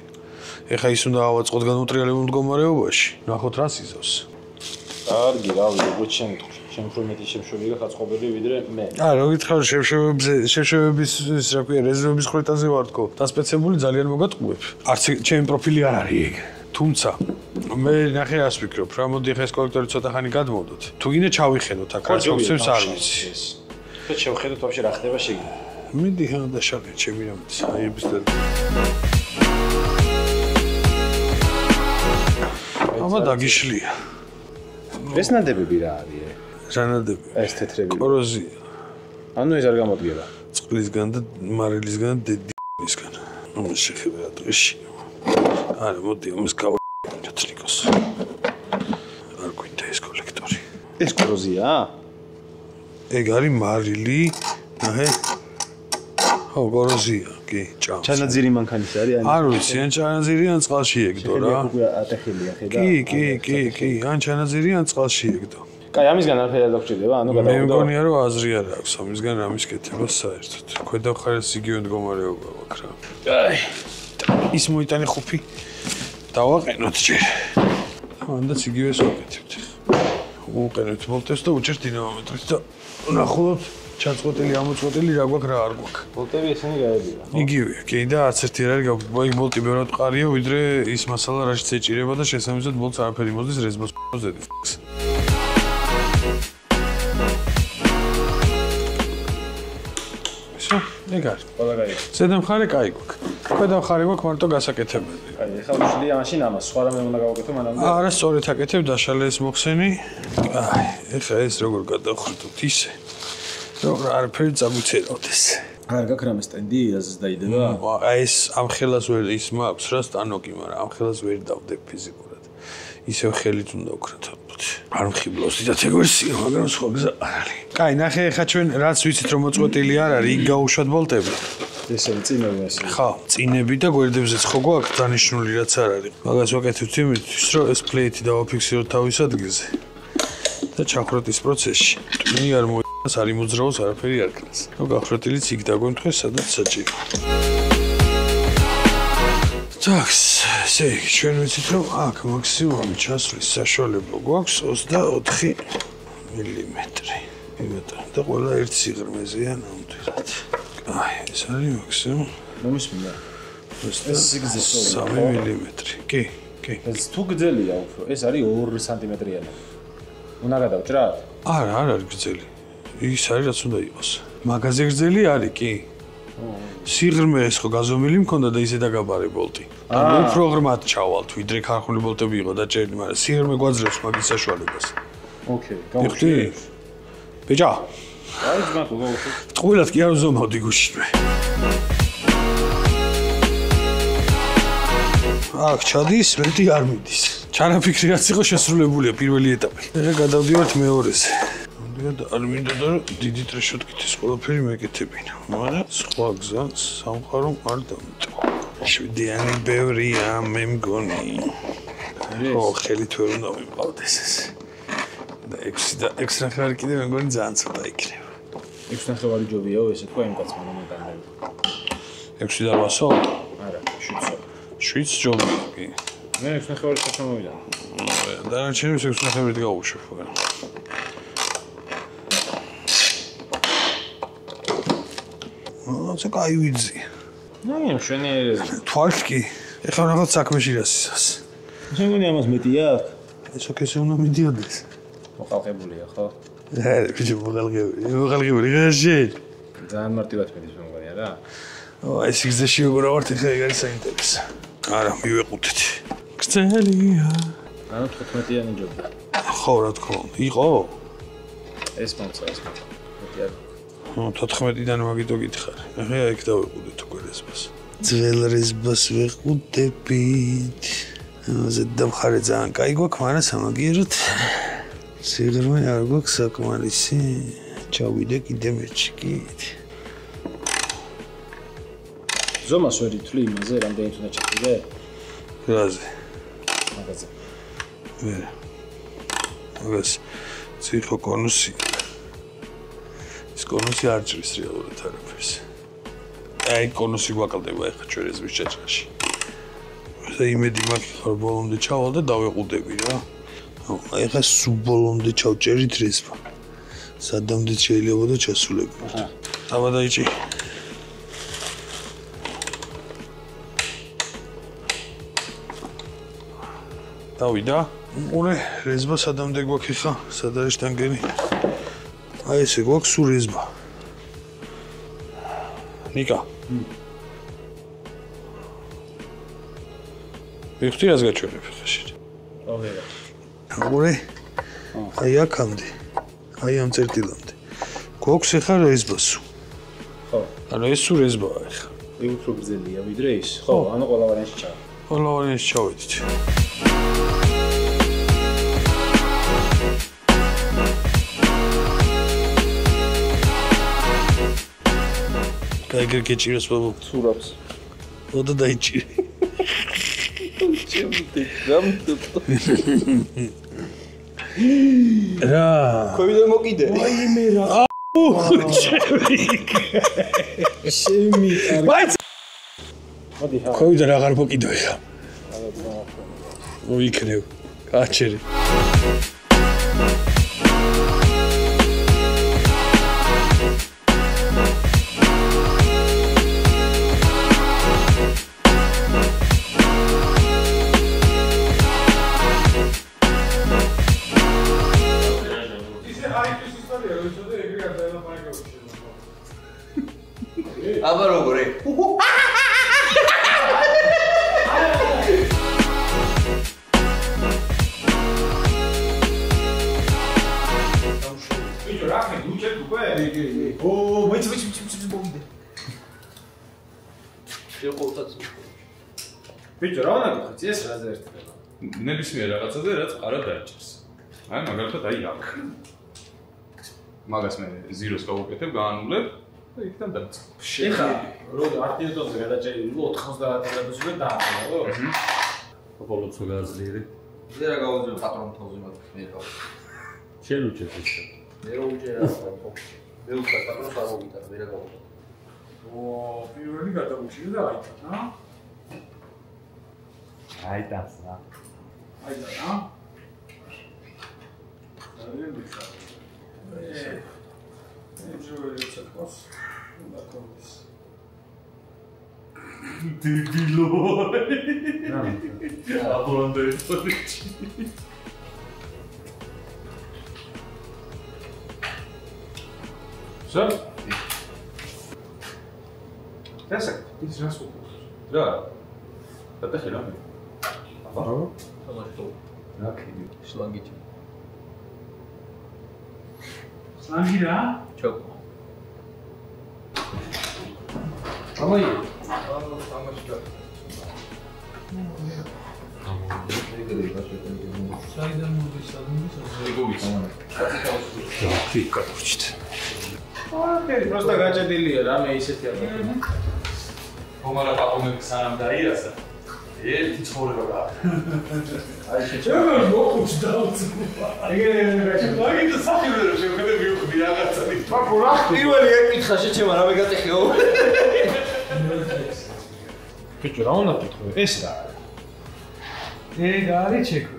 ეხა ის უნდა ავაწყოთ განუტრიალებულ მდგომარეობაში. ნახოთ რა სიზავს. კარგი, რავი, როგორც შენ უფრო მეტი შემშვები გახარ წყობილი ვიდრე მე. რა გითხარ შემშვებების ის რა ქვია რეზერვების ხრეტაზე ვარ თქო. დასპეცებული ძალიან მოგატყუებ. არც ჩემი პროფილი არ არის ეგ. თუმცა მე ნახე რას ვფიქრობ, რა მოდი ხა ეს კოლექტორი ცოტა ხანი გადმოვდოთ. თუ გინდა ჩავიხენოთ აქ რაც მოხსებს არ ვიცი. და შევხედოთ ვაფშე რა ხდება შეგიძლია. მიდი ხან დაშალე ჩემი რამის აიბის და აბა დაგიშლია. ეს ნადებები რა არის? რა ნადები? ეს თეთრები. კოროზია. ანუ ეს არ გამოდგება. წყლისგან და მარილისგან და დედისგან. ნუ შეხება დღეში. არა, მოდი ამას გავაკეთოთ რიკოს. არ გვინდა ეს კოლექტორი. ეს კოროზია? ეგ არის მარილი, ნახე. ხო, კოროზია, კი, ჭამს. ჩანაძირი მანქანის არის? არ ვიცი, ან ჩანაძირი ან წყალში ეგდო რა. უკვე ატეხილია ხედა. კი, ან ჩანაძირი ან წყალში ეგდო. კაი, ამისგან არაფერი არ დაგჭირდება, ანუ მე გადავიდო. მგონია რომ აზრი არ აქვს ამისგან რამის კეთება საერთოდ. ქვედა მხარეს იგივე მდგომარეობა აქვს რა. აი, ის მოიტანე ხუფი. დავაყენოთ ჯერ. მანდაც იგივეს ვაკეთებთ. უყენეთ ვოლტებს და უჭერთ დინამომეტრით და ვნახოთ ჩაწყვეტილი ამოწყვეტილი რა გვაქვს რა არ გვაქვს. ვოლტები ესენი გაებია, ხო? იგივე, კი და არც ერთი არ არის აი ვოლტი ბევრად მყარია ვიდრე ის მასალა რაშიც ეჭირება და შესაბამისად ვოლტს არაფერი მოდის რეზბოს ზედი. ეგ არის. ყველა გაიგო. ზედა მხარე კაი გვაქვს. ქვედა მხარე გვაქვს მარტო გასაკეთებელი. კაი, ეხლა ვშლია მაშინ ამას, სხვა რამე უნდა გავაკეთო მანამდე. არა, სწორედ აკეთებ დაშალე ეს მოხსენი. აი, ეხლა ეს როგორ გადავხრდოთ ისე. რომ არაფერი წაგვიწეროთ ეს. არ გაქვს რამე სტენდი, აზს დაიდება? აი ეს ამ ხელას ვერ ის მაქვს რა სტანოკი, მაგრამ ამ ხელას ვერ დავდებ ფიზიკურად. ისევ ხელით უნდა ვქრათ. არ მხიბლავს დიდად ეგერსია, მაგრამ სხვა გზა არ არის. კაი, ნახე ეხლა ჩვენ რაც ვიცით რომ მოწყვეტილი არ არის, იქ გაუშვათ ვოლტები. ესენი წინები ასე. ხო, წინები და გვერდებზეც ხო გვაქვს დანიშნული რაც არ არის. მაგას ვაკეთებთ იმისთვის, რომ ეს პლეიტი დავაფიქსიროთ თავის ადგილზე. და ჩახროთ ის პროცესში. ტვინი არ მოიწას, არ იმოძრავოს, არაფერი არ ქნას. რომ გახრეტილიც იქ დაგვემთხეს, სადაც საჭირო. თაქს, ესე იგი, ჩვენ ვიცით რომ აქ მაქსიმუმი ჩასვლის საშუალება გვაქვს 24 მილიმეტრი. იმედა და ყველა ერთ სიღრმეზეა ნამდვილად. აი, ეს არის მაქსიმუმ. მომისმინა. ეს სიგრძე 3 მილიმეტრი. კი. ეს თუ გრძელია უფრო, ეს არის 2 სანტიმეტრიანი. უნდა გადავჭრათ? არა არის გრძელი. ის არის რაც უნდა იყოს. მაგაზე გრძელი არის, კი. სიღრმე ეს ხო გაზომილი მქონდა და ისე დაგაბარე ბოლტი. ანუ უფრო ღრმად ჩავალთ, ვიდრე ქარხული ბოლტები იყო დაჭერილი, მაგრამ სიღრმე გვაძლევს მაგის საშუალებას. ოკეი, გავხდი. ბეჭა. აი ძმათო, გავხდი. ტყუილად კი არ ვზომავდი გუშინვე. აქ ჩადის, მეტი არ მიდის. ჩანაფიქრი რაც იყო შესრულებულია პირველი ეტაპი. ეხლა გადავდივართ მეორეზე. არ მინდა და დიდი ტრეშოტკითის ყველაფერი მეკეთებინა, მაგრამ სხვა გზა სამყარო არ დამტო. შვიდიანი ბევრია, მე მგონი. ხო, ხელით ვერ უნდა მივყავდეს ეს. და 6 ნახევარი კიდე მე მგონი ძალიან ცოტა იქნება. 6 ნახევარი ჯობიაო, ესე თქვა იმ კაცმა რომ დაგდები. 6 და 800? არა, 700. 7 ჯობია, კი. მე 6 ნახევარი ჩამოვიდა. დანარჩენებს 6 ნახევარით გავუშვებ, ხო? ცა კაი ვიძი. ნუ მშვენიერია. თვალში. ეხლა რაღაც საქმეში რასისას. შენ გონი ამას მეტია? ეს ოკეზე უნდა მიდიოდეს. მოყალყებულია, ხო? ბიჭო მოყალყებული ღაში. ძალიან მარტივად მედის მე მგონია რა. ეს სიგრძეში როგორ ვართ ეხლა ეგ არის საინტერესო. არა, მივეყუთეთ. გრძელია. ანუ 15-იანი ჯობი. ხო, რა თქმა უნდა. იყო? ეს მომცა. მეტია. 14-დან მაგითო გითხარ. ეხლა იქ დავეყუდეთ უკვე რეზბას. ძველ რეზბას ვეყუდებით. ამაზე დამხარე ძალიან კაი გვაქვს, მაგრამ სამაგიეროდ სიღრმე არ გვაქვს საკმარისი. ჩავიდე კიდე მეჩიკით. ზომას ვერ ითვლი იმაზე, რამდენიც უნდა ჩაიდე? რაზე? მაგაზე. ვერ. მაგას ციხო კონუსი. კონუსი არ ჭრის რეალურად არაფერს. აი კონუსი გვაკლდება ახლა ჩვენ რეზბის ჭაჭაში. და იმედი მაქვს ხარ ბოლომდე ჩავალ და დავეყუდები რა. აი ახლა სულ ბოლომდე ჩავჭერით რეზბა. სადამდე შეიძლება და ჩასულებოთ. დავადაიჭი. დავიდა. ურე რეზბა სადამდე გვაქვს ხა? სად არის ტანგენი? აი ესე გვაქვს სულ რეზბა. ნიკა. ვიხდი რას გაჩვენებ ხა შენ? ოგეა. ურე. აი აქამდე. აი ამ წერტილამდე. გვაქვს ხა რეზბა სულ. ხო. ანუ ეს სულ რეზბაა ხა. ეგ უფრო გრძელია ვიდრე ის. ხო, ანუ ყველა ვარიანტში ჩავა. ყველა ვარიანტში ჩავედით. კაიგერ გეჭიროს ბაბუ სურავს. ოდა დაიჭირე. ჩემი გამტო. რა. ქვევიდან მოკიდე. ვაიმე რა. შემი. ვაი. მოდი ხა. ქვევიდან აღარ მოკიდო ხა. მოიქნევ. გაჩერე. აბა როგორი? ბიჭო, რა ხე, უჩერდ უკვე? კი. ო, მეც მოვიდე. შეყოლთაც. ბიჭო, რა უნდა გიხოცი ეს რაზე ერთდება? ნებისმიერ რაღაცაზე რაც ყარა დაიჭერს. აი მაგალითად აი აქ. მაგას მე ზიროს გავუკეთებ, გაანულებ და იქიდან დავწერ. ეხლა რო 10 ნიუტონზე გადაჭერილი 90 გრადუსზე დააწყო, ხო? ბოლოს უგაზლიერი. ზე რა გავუძვე პატრონ თავზე მაგ მე გავ. შენ უჩეს ის. მე რო უჯერა ხო. მე უკვე პატრონს არ მოგიტან, მე რა გავუძვე. ო, პირველი გადაუჭირე და აიტა, რა? აიტას რა. აიტა, რა? ეჯოველი ცოტას. უნდა კონდეს. დებილო. აბოლანდე ისტორიჩი. Все? Тесак, идешь на суп. Да. Это херня. Ага. Окей. Шлангич. Шлангира? Чё? Амай. Амашка. Сайдан მოდისადმის ეგოვიც. კატურჩით. ოკეი, просто გაჭედილია რამე ისეთი არა. ხომარა პაპონები სანამ დაიარსა. ერთი ცხოვრება გააკეთა. აი შეჭა. ჩემო მოხუჩ დაუწვა. ეგ გაჭედა. მაგით საფილმე რომ შევხედე მივხვდი რაღაცა. პაპო რა? პირველი ეკითხა შეჩემა რა მეგატეხეო. ბიჭო, რა უნდა თქვი? ეს რა? ეგ არის ჩექი.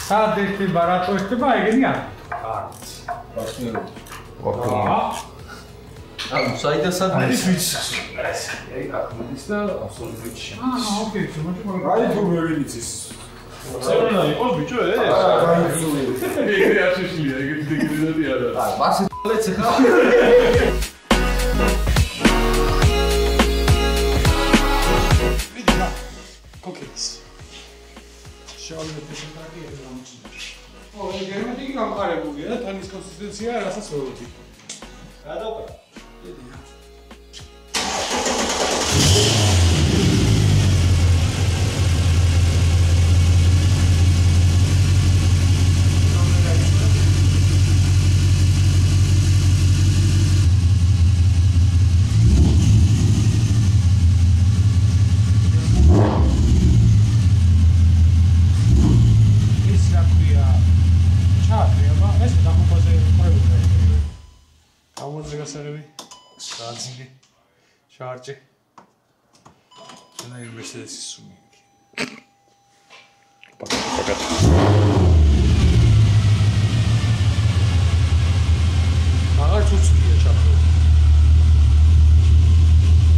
სადერთი ბარატო ხდება ეგენია? არც. ანუ საიდან სადმე? არის ვიცი. აი აკმედის და აბსოლუტში. ოკეი, შემოჭმა. აი თუ მე ვიცის. სერონა იყო ბიჭო ეს. ეგრე არ შეშლია, ეგრე დეგრედადი არა. მასე ლეც ხა. ვიდი რა. კოკეის. შავლები შემაგია გამჩნდა. ეგ გერმანიკი გამყარებულია და თან ის კონსისტენცია რასაც ვეუბნები. რა დავკა? ვიდი რა. Charge. Она и Mercedes сумеет. Пока. Ага, тут я чапаю.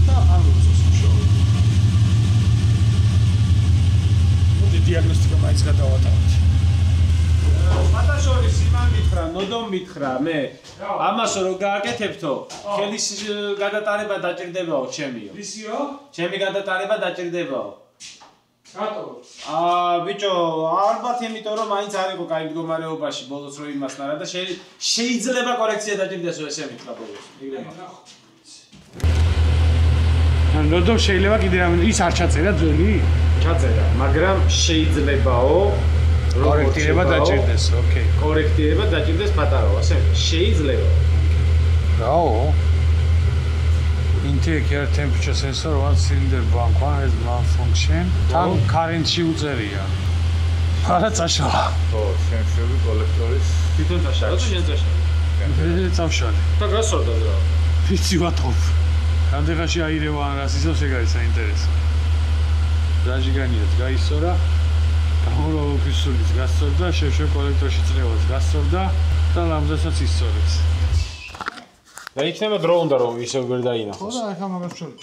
Да, оно слушал. Вот и диагностика майс გადავატანოთ. ფატაშორის იმან მითხრა, ნოდომ მითხრა მე. ამას რო გააკეთებთო, ხელის გადატანება დაჭირდებაო ჩემიო. ვისიო? ჩემი გადატანება დაჭირდებაო. რატო? ბიჭო, ალბათ იმიტომ რომ მაინც არ იყო კაი მდგომარეობაში ბოლოს რო იმასთან რა და შეიძლება კორექცია დაჭირდესო ესე მითხრა ბოლოს. ნოდომ შეიძლება კიდე რამე ის არ ჩაწერა ძველი? ჩაწერა, მაგრამ შეიძლებაო კორექტირება დაჭირდეს, ოკეი. კორექტირება დაჭირდეს პატარაო, ასე შეიძლება. რაო? Intake air temperature sensor one cylinder bank one has malfunction. თან current-ში უწერია. არა წაშალა. ხო, შემშვები კოლექტორის თვითონ წაშალა. რატო შენ წაშალა? წავშალე. და გასორდა რა? ვიცი ვატყობ. რამდენღაში აირევა ან რას ისოს ეგ არის საინტერესო. დაჟიგანიაც გაისწორა. გამოროვებისულის გასწორდა, შევშევ კოლექტორში წნევას გასწორდა და ლამაზსაც ისწორებს. და იქნება დრო უნდა რომ ისევ ვერ დაინახოს. ხო და ახლა მაგას ვშორებ.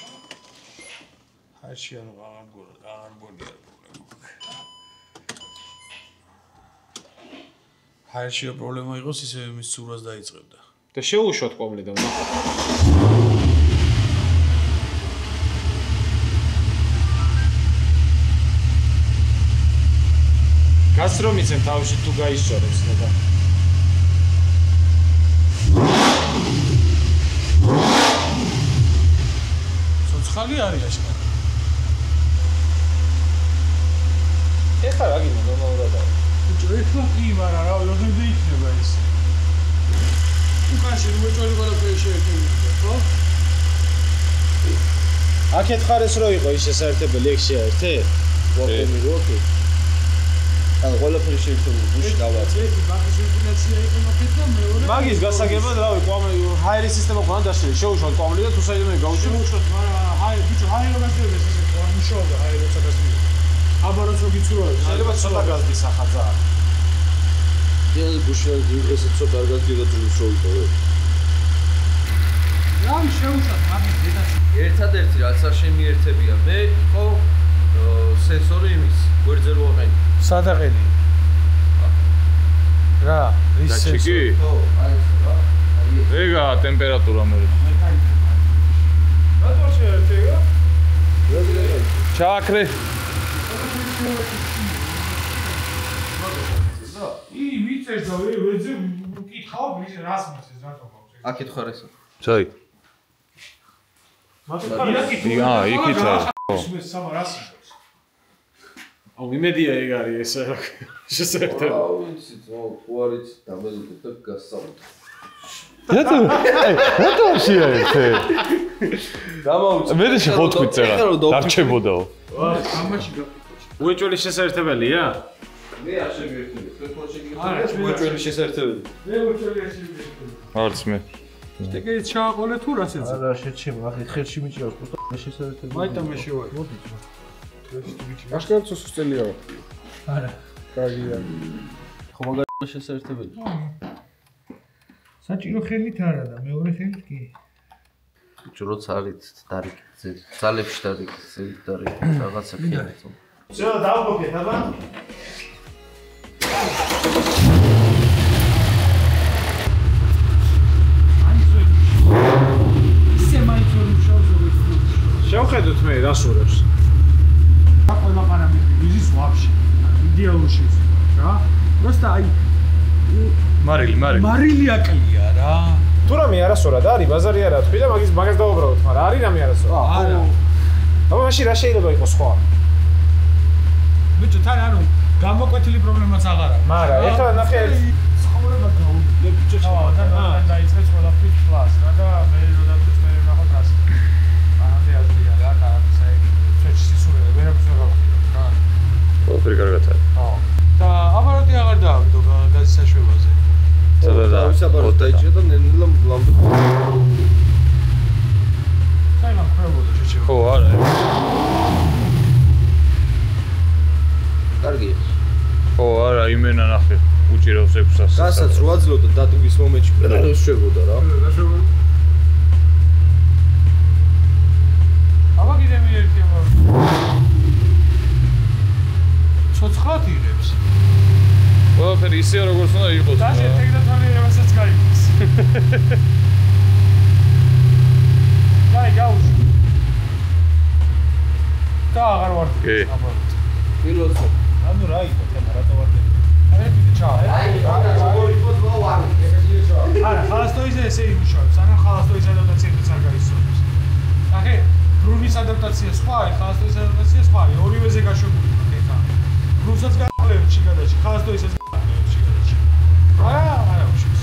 ჰაიში ანუ აღარ გონია პრობლემა. ჰაიში პრობლემა იყოს ისე მის ცურვას დაიწყებდა. და შეუშვათ კვამლი და ნახოთ. გას რომ იცემ თავში თუ გაისწორებს და ცოცხალი არის აშკარა. ეხლა რა გინდა ნორმალურად არის. ბიჭო, ეხლა კი, მაგრამ რა როგორ იქნება ეს? უკანში უეჭველი ყველაფერი შეერთებული, ხო? აქეთ ხარეს რო იყო ის საერთებელი ეგ შეერთე? ვაკუმი რო ოკეი. ანუ ყველაფერი შეერთებული გუში დავაწყე. ერთი ბაკის ვენტილაცია იყო მაგით და მეორე მაგის გასაგებად რავი კვამლი ჰაერი სისტემა ყონა დასწრე შეუშვათ კვამლი და თუ საიდანვე გაუშვი შეუშვათ, მაგრამ ჰაერი ბიჭო, ჰაერი რო გასწრებს ისე ხო არ მუშაობდა ჰაერი როცა გასწრებს. აბა როცა გიცურავს, შეიძლება ცოტა გაზდის ახლა ძაა. ეს გუშინ ესეც ცოტა კარგად გიგაწული შოვითო. რავი შეუშვათ მაგის დედაც. ერთადერთი რაც არ შემიერთებია მე იყო სენსორი იმის გვერდზე რო აყენი. სადაყენი. რა, ის დაჩიკი? ხო, აი ეს რა. ეგა ტემპერატურა მე. რატო შეერთება? ჩააქრე. მიწეს და ვეძე მკითხავ ის რას მიწეს რატო მაქვს? აკეთ ხარ ესა. ჩაი. იქითა. სამა რას იშოს? აუ იმედია ეგ არის ეს შესაერთება. აუ იცი თუ არის დამელოდეთ და გასწავლოთ. რატო შეერთე? დამაუწე. მე და შეხოთქვით წერა. დარჩებოდაო. ამაში უეჭველი შესაერთებელია? მე არ შემიერთები. თქვენ შეგიძლიათ უეჭველი შესაერთებელი. მე უჩვენე შეიძლება. არც მე. ეგეც ჩააყოლე თუ რას ეძებ? არა შეჩემ, ახლა ხელში მიჭირავს, უბრალოდ შესაძლებელი. მაიტა მე შევარ. აშკარად სუსტელია. არა. კარგია. ხო მაგარი შესაერთებელი. საჭირო ხელით არა და მეორე ხელით კი. ჯროც არის დარიგზე. ძალებში დარიგზე რაღაცა ქია. ზეო დავგოგეთ, აბა. შევხედოთ მე რას ურევს. ყველა პარამეტრი ვიზის ვაფშე. იდეალური რა. просто აი მარილი აკლია რა. თუ რამე არასწორად არის, ბაზარი არა თქვი და მაგას დავუბრალოთ, მაგრამ არის რამე არასწორად. არა. აბა მაშინ რა შეიძლება იყოს სხვა? ბიჭო, თან ანუ გამოკვეთილი პრობლემაც აღარ არის. მაგრამ ეხლა ნახე ცხოვრება გაუგე ბიჭო. და დაიწყეს ყველაფრის კლას რა და მე როდესაც მე ნახოთ რას. მანამდე აზრია რა, კარგია, ჩვენში სისურველი ვერაფერს ვერ გავხდით რა. ყველაფერი კარგად არის. ხო. და აპარატი აღარ დაავდო გაზის საშვებაზე. სადა ვისაბაროთ დაიჭირა და ნელ-ნელა ლამბო. საერთოდ ხდებოდა შეჩევა. ხო, არა. კარგია. ხო, არა, იმენა ნახე. უჭირავს 600-ს. გასაც რო აძლევდა დადგმის მომენტში პედალს შვებოდა რა. აბა კიდე მიერთება. ცოცხლად იღებს. ყველაფერი ისეა როგორც უნდა იყოს. დაშე ტექნოლოგიასაც გაიგებს. გაუშვი. და აღარ ვარ. კი. პილოტო. ანუ რა იყო თემა რატო ვარდები? აი პიტი ჩა. არა, ხალასტოიზე ესე იმუშავებს, ანუ ხალასტოის ადაპტაციებიც არ გაიცნობს. ნახე, ბრუნის ადაპტაცია სხვა, ხალასტოის ადაპტაცია სხვა, ორივეზე გაშვებული ხა. ბრუნსაც გაყლევთ შიგადაში, ხალასტოისაც გაყლევთ შიგადაში. არა, უშავს.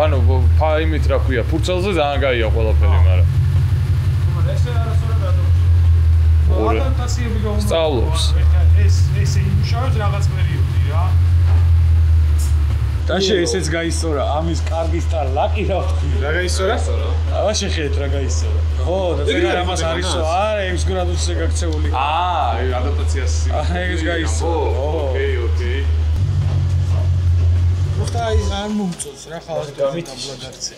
ანუ ფაიმით რა ქვია, ფურცელზე ძალიან გაია ყველაფერი, მაგრამ მაგრამ ესე არასწორად ადაპტაცია. ადაპტაციები გაუმართლა. სწავლობს. ესე იმუშავებს რაღაც პერიოდი რა. დაშე ესეც გაისწორა, ამის კარგი სტარ ლაკი რა ვთქვი. რა გაისწორა? აბა შეხედეთ რა გაისწორა. ხო, და ეგ ამას არისო, არა 6 გრადუსზე გაქცეული. ადაპტაციას ეგეც გაისწორა. ოკეი. მოხდა ის არ მომწონს რა ხალხი დამიტაბლა გაქცე.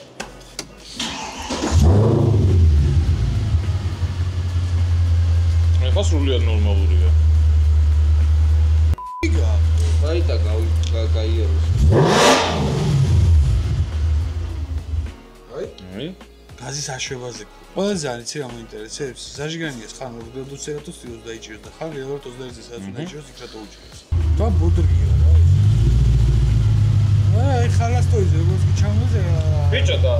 ეხლა სრულიად ნორმალურია. გაიტა გაიაროს. აი? გაზის აშვებაზე. ყველაზე არ იცი რა მოინტერესებს. ზაჟიგანიას ხან 2 გრადუსზე რატო სტილოს დაიჭიროს და ხან რეალურად 21-ზე სადაც დაიჭიროს იქ რატო უჭიროს. და ბოდრია რა ეს. აი ხალასტოიზე როგორც კი ჩამოზე. ბიჭო და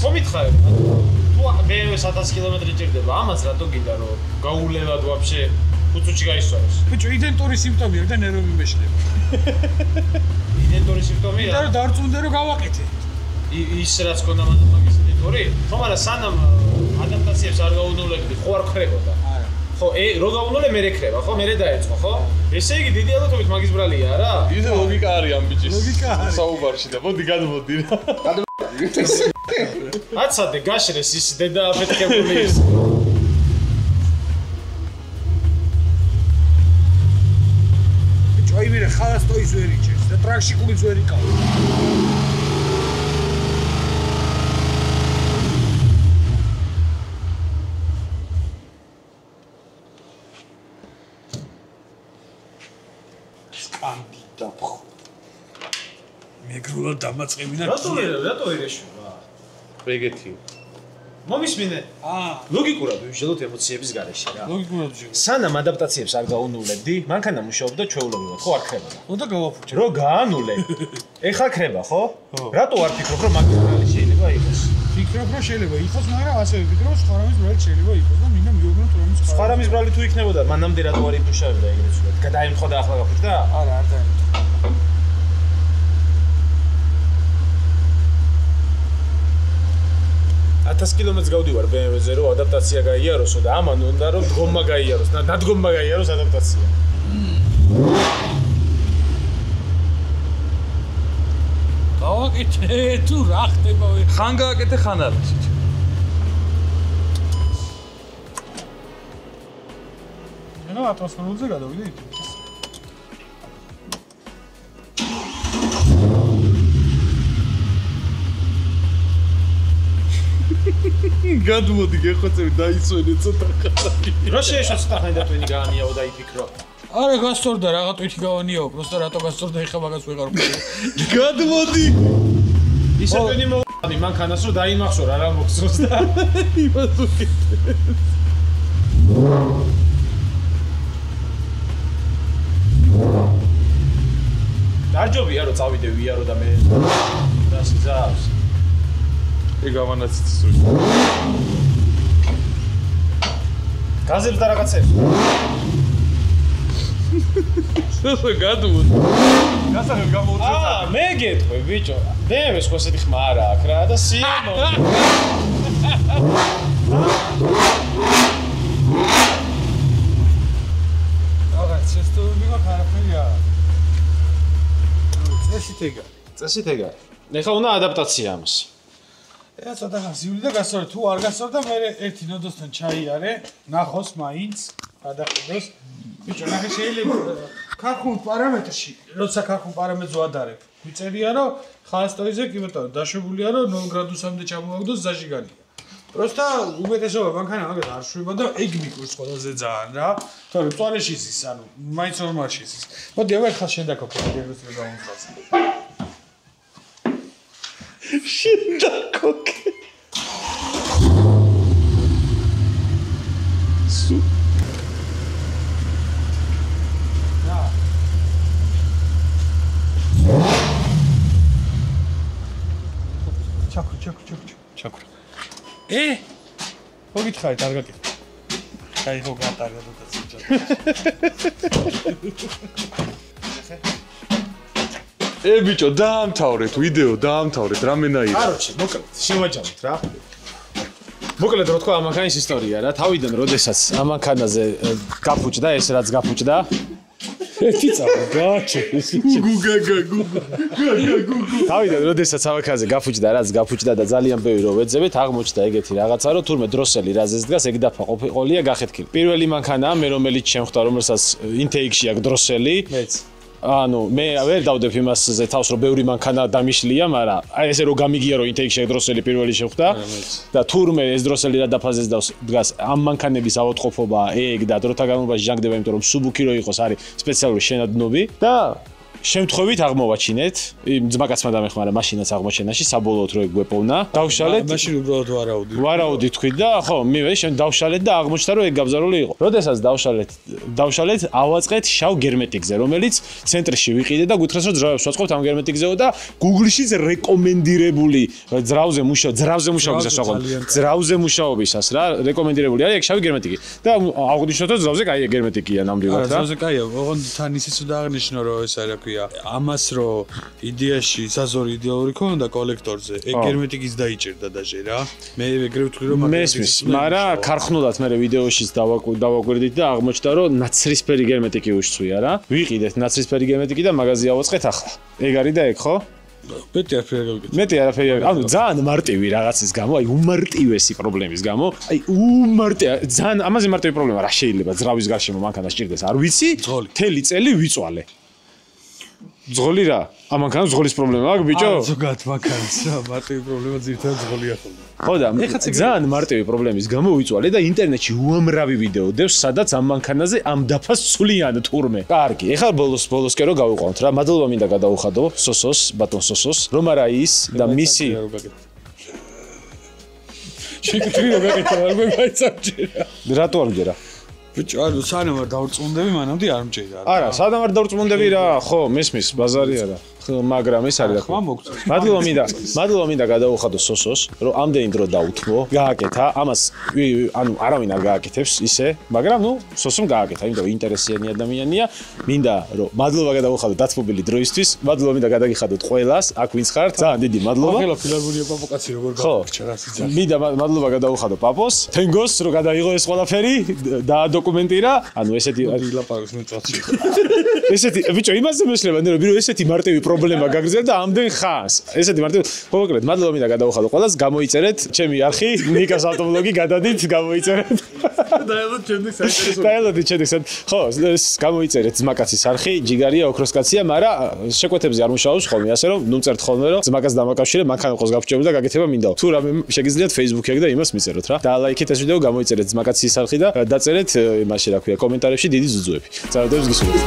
ხო მითხარი? თუ მე 1000 კილომეტრი ჭირდება, ამას რატო გინდა რომ გაულევად ვაფშე უწუჩი გაისწოროს. ბიჭო, იდენტური სიმპტომია და ნერვები მეშლება. იდენტური სიმპტომია? და დავწუნდე რომ გავაკეთე. ის რაც ქონდა მაგის იდენტური? ხო, მაგრამ სანამ ადაპტაციებს არ გაუნოლებდი, ხო არ ხრებოდა. არა. ხო, რო გაუნოლე მე რეკრება, ხო, მე დაეწყო, ხო? ესე იგი დიდი ალბათობით მაგის ბრალია რა? ისე ლოგიკა არის ამ ბიჭის. ლოგიკა არის. საუბარში და მოდი გადმოდი რა. აცადე გაშრეს ის დედა აფეთქებული ის. ბიჭო, აი მე ხალასტოის ვერ იჭერს და შიკულიც ვერ იკავებ. კანდიდატო. მეგრულად დამაწყებინა. რატო ერეშვა? ეგეთი. მომისმინე. ლოგიკურად ვიმშელოთ ემოციების გარეშე რა. ლოგიკურად ვიმშელოთ. სანამ ადაპტაციებს არ გაუნულებდი, მანქანა მუშაობდა ჩვეულებრივად, ხო არ ქრებოდა. უნდა გავაფუჭო. რო გაანულე. ეხლა ქრება, ხო? რატო არ ფიქრობ, რომ მაგისტრალი შეიძლება იყოს? ფიქრობ, რომ შეიძლება იყოს, მაგრამ ასე ვფიქრობ, სხვა რამის ბრალი შეიძლება იყოს და მინდა მივიგნოთ რომ სხვა რამის ბრალი თუ იქნებოდა, მანამდე რატო არ იმუშავებდა ეგრეთ სულად? გადაემთხვა და ახლა გაფუჭდა? არა, არ დაემთხვა. 1000 კილომეტრს გავდივარ BMW-ზე, რომ ადაპტაცია გაიაროსო და ამან უნდა რომ დგომა გაიაროს, ნადგომა გაიაროს ადაპტაცია. გავაკეთე თუ რა ხდება ვერ. ხან გააკეთე ხან არ ვიცი. რა ატმოსფერულზე გადავიდით? გადმოდი გეხოცები დაიცვენე ცოტა ხანი. რა შეეშვა ცოტა ხანი და ტვენი გაანიაო და იფიქრო. არა გასწორდა რაღა ტვინი გავანიაო, პროსტა რატო გასწორდა ეხლა მაგას ვეღარ ვქნა. გადმოდი. ისე ტვენი მოყავი მანქანას რომ დაიმახსოვრ არა მოგწოს და იმას უკეთე. დარჯობია რომ წავიდე ვიარო და მე დასიზავს. ეგ ავანაციც ის. გაზებს და რაღაცებს. სულ გადმოდი. გასაღებ გამოუწევდა. მე გეტყვი ბიჭო. BMW-ს ხო ესეთი ხმა არა აქვს რა და სიამო. რაღაც შეստოვები მაქვს არაფერი არა. წესით ეგა. წესით ეგა. ეხლა უნდა ადაპტაცია ამას. ეხლა ცოტა ხანსიული და გასწორე, თუ არ გასწორდა მე ერთი ნოდოსთან ჩაიარე, ნახოს მაინც, გადახედოს. ბიჭო, ნახე შეიძლება ქარხულ პარამეტრში, როცა ქარხულ პარამეტრს ვადარებ, ვიწერია რომ ხასტოიზე კი ბატონო, დაშვებულია რომ 0 გრადუსამდე ჩამოვაგდოს ზაჟიგანია. პროსტა უმეტესობა მანქანა მაგას არ შვება და ეგ მიკვირს ყველაზე ძალიან რა. თორე წვალეში ის, ანუ მაინც ნორმალში ის. მოდი აღარ ხარ შენ დაკოპე, ეგრეთ რომ დავუმწას. შინდაკოკე. სუ. ჩაკურ. მოგითხარით, არ გაკეთე. აი ხო გატარდა და ცოტა. ბიჭო, დაამთავრეთ ვიდეო, დაამთავრეთ, რამენაირად. კაროჩე, მოკლედ, შევაჯამოთ რა. მოკლედ რო თქვა ამანქანის ისტორია რა, თავიდან როდესაც ამანქანაზე გაფუჭდა ეს რაც გაფუჭდა, ერთი წავა გააჩერეს. თავიდან როდესაც ამანქანაზე გაფუჭდა რაც გაფუჭდა და ძალიან ბევრი რო ვეძებეთ, აღმოჩნდა ეგეთი რაღაცა, რომ თურმე დროსელი რაზეც დგას, ეგ დაფა ყოლია გახეთქილი. პირველი მანქანაა, მე რომელიც შემხვდა, რომელსაც ინტეიქში აქვს დროსელი. მეც. ანუ მე ვერ დავდებ იმასზე თავს რომ ბევრი მანქანა დამიშლია, მაგრამ აი ესე რომ გამიგია რომ ინტეიქში დროსელი პირველი შეხვდა და თურმე ეს დროსელი რა დაფაზეს დგას ამ მანქანების ავადმყოფობა ეგ და დროთა განმავლობაში ჟანგდება, იმიტომ რომ სუბუქი რო იყოს არის სპეციალური შენადნობი და შემთხვევით აღმოვაჩინეთ, ძმაკაცმა დამეხმარა მაშინაც აღმოჩენაში, საბოლოოდ რო ეგ გვეპოვნა. დავშალეთ. მაშინ უბრალოდ ვარაუდი თქვით და ხო, მივე შენ დავშალეთ და აღმოჩნდა რომ ეგ გაბზარული იყო. როდესაც დავშალეთ, ავაწყეთ შავ გერმეტიკზე, რომელიც ცენტრში ვიყიდე და გითხრეს რომ ძრავებს ვაწყობთ ამ გერმეტიკზეო და Google-შიც რეკომენდირებული ძრავზე მუშაობისას რა, რეკომენდირებული არის ეგ შავი გერმეტიკი. და აღვნიშნოთ რომ ძრავზე კაი გერმეტიკია ნამდვილად რა. ძრავზე კაია, ოღონდ თან ისიც უნდა აღნიშნო რომ ეს არა ამას რომ იდეაში საზორი იდეალური ქონდა კოლექტორზე, ეგ გერმეტიკის დაიჭერდა დაჟე რა. მე ეგრე ვთვლი რომ მესმის, მაგრამ ქარხნულად მე ვიდეოშიც დავაკვირდით და აღმოჩნდა რომ ნაცრისფერი გერმეტიკი უშცვია რა. ვიყიდეთ ნაცრისფერი გერმეტიკი და მაგაზი ავაწყეთ ახლა. ეგ არის და ეგ ხო? მეტი არაფერი გავიგეთ. მეტი არაფერი. ანუ ძალიან მარტივი რაღაცის გამო, აი უმარტივესი პრობლემის გამო, აი ძალიან ამაზე მარტივი პრობლემა რა შეიძლება ძრავის გარშემო მანქანა სჭირდეს, არ ვიცი. მთელი წელი ვიწვალე. ძღოლი რა? ამანქანა ძღოლის პრობლემა აქვს ბიჭო? არა ზოგადად მანქანის რა, მარტივი პრობლემა ძირითადად ძღოლია ხოლმე. ხო და ძალიან მარტივი პრობლემის გამო ვიწვალე და ინტერნეტში უამრავი ვიდეო დევს, სადაც ამ მანქანაზე ამ დაფას სულიან თურმე. კარგი, ეხლა ბოლოსკენ რო გავიყვანთ რა, მადლობა მინდა გადაუხადო სოსოს, ბატონ სოსოს, რომ არა ის და მისი შეკეთრი რო გაკეთა, არ მეცამჭირა. რატო არ მჯერა? ბიჭო, ანუ სანამ არ დავწუნდები, მანამდე არ მჭირდა. არა, სანამ არ დავწმუნდები რა, ხო, მესმის, ბაზარია რა. მაგრამ ეს არის რა. ხმა მოგწევს. მადლობა მინდა გადაუხადო სოსოს, რომ ამდენი დრო დაუთმო, გააკეთა, ამას ანუ არავინ არ გააკეთებს ისე, მაგრამ ნუ სოსომ გააკეთა, იმიტომ რომ ინტერესიანი ადამიანია, მინდა რომ მადლობა გადაუხადო დათმობილი დროისთვის, მადლობა მინდა გადაგიხადოთ ყველას, აქ ვინც ხართ, ძალიან დიდი მადლობა. ახლა ფილარმონია პაპოკაცი როგორ გაგვარჩა რა სიძახი. მინდა მადლობა გადაუხადო პაპოს, თენგოს რომ გადაიღო ეს ყველაფერი და დოკუმენტირა, ანუ ესეთი ლაპარაკს მეწვაცი. ესეთი ბიჭო იმასე მეშლება, რომ ესეთი მარტივი პრობლემა გაგრძელდა და ამდენ ხანს. ესეთი მარტივი მოკლედ მადლობა მინდა გადაუხადო ყველას, გამოიწერეთ ჩემი არხი, ნიკას ავტობლოგი გადადით, გამოიწერეთ. დაელოდეთ ჩემთვის საინტერესო. დაელოდეთ ჩემთვის. ხო, ეს გამოიწერეთ ძმაკაცის არხი, ჯიგარია, ოქროსკაცია, მაგრამ შეკვეთებზე არ მუშაობს ხოლმე, ასე რომ ნუ წერთ ხოლმე რომ ძმაკაც დამაკავშირე, მანქანა ყოს გავჭირებული და გაკეთება მინდა. თუ რამე შეგიძლიათ Facebook-ზე და იმას მიწეროთ რა. და ლაიქეთ ეს ვიდეო, გამოიწერეთ ძმაკაცის არხი და დაწერეთ იმაში რა ქვია, კომენტარებში დიდი ზუძუები. წავედებს გისურვებთ.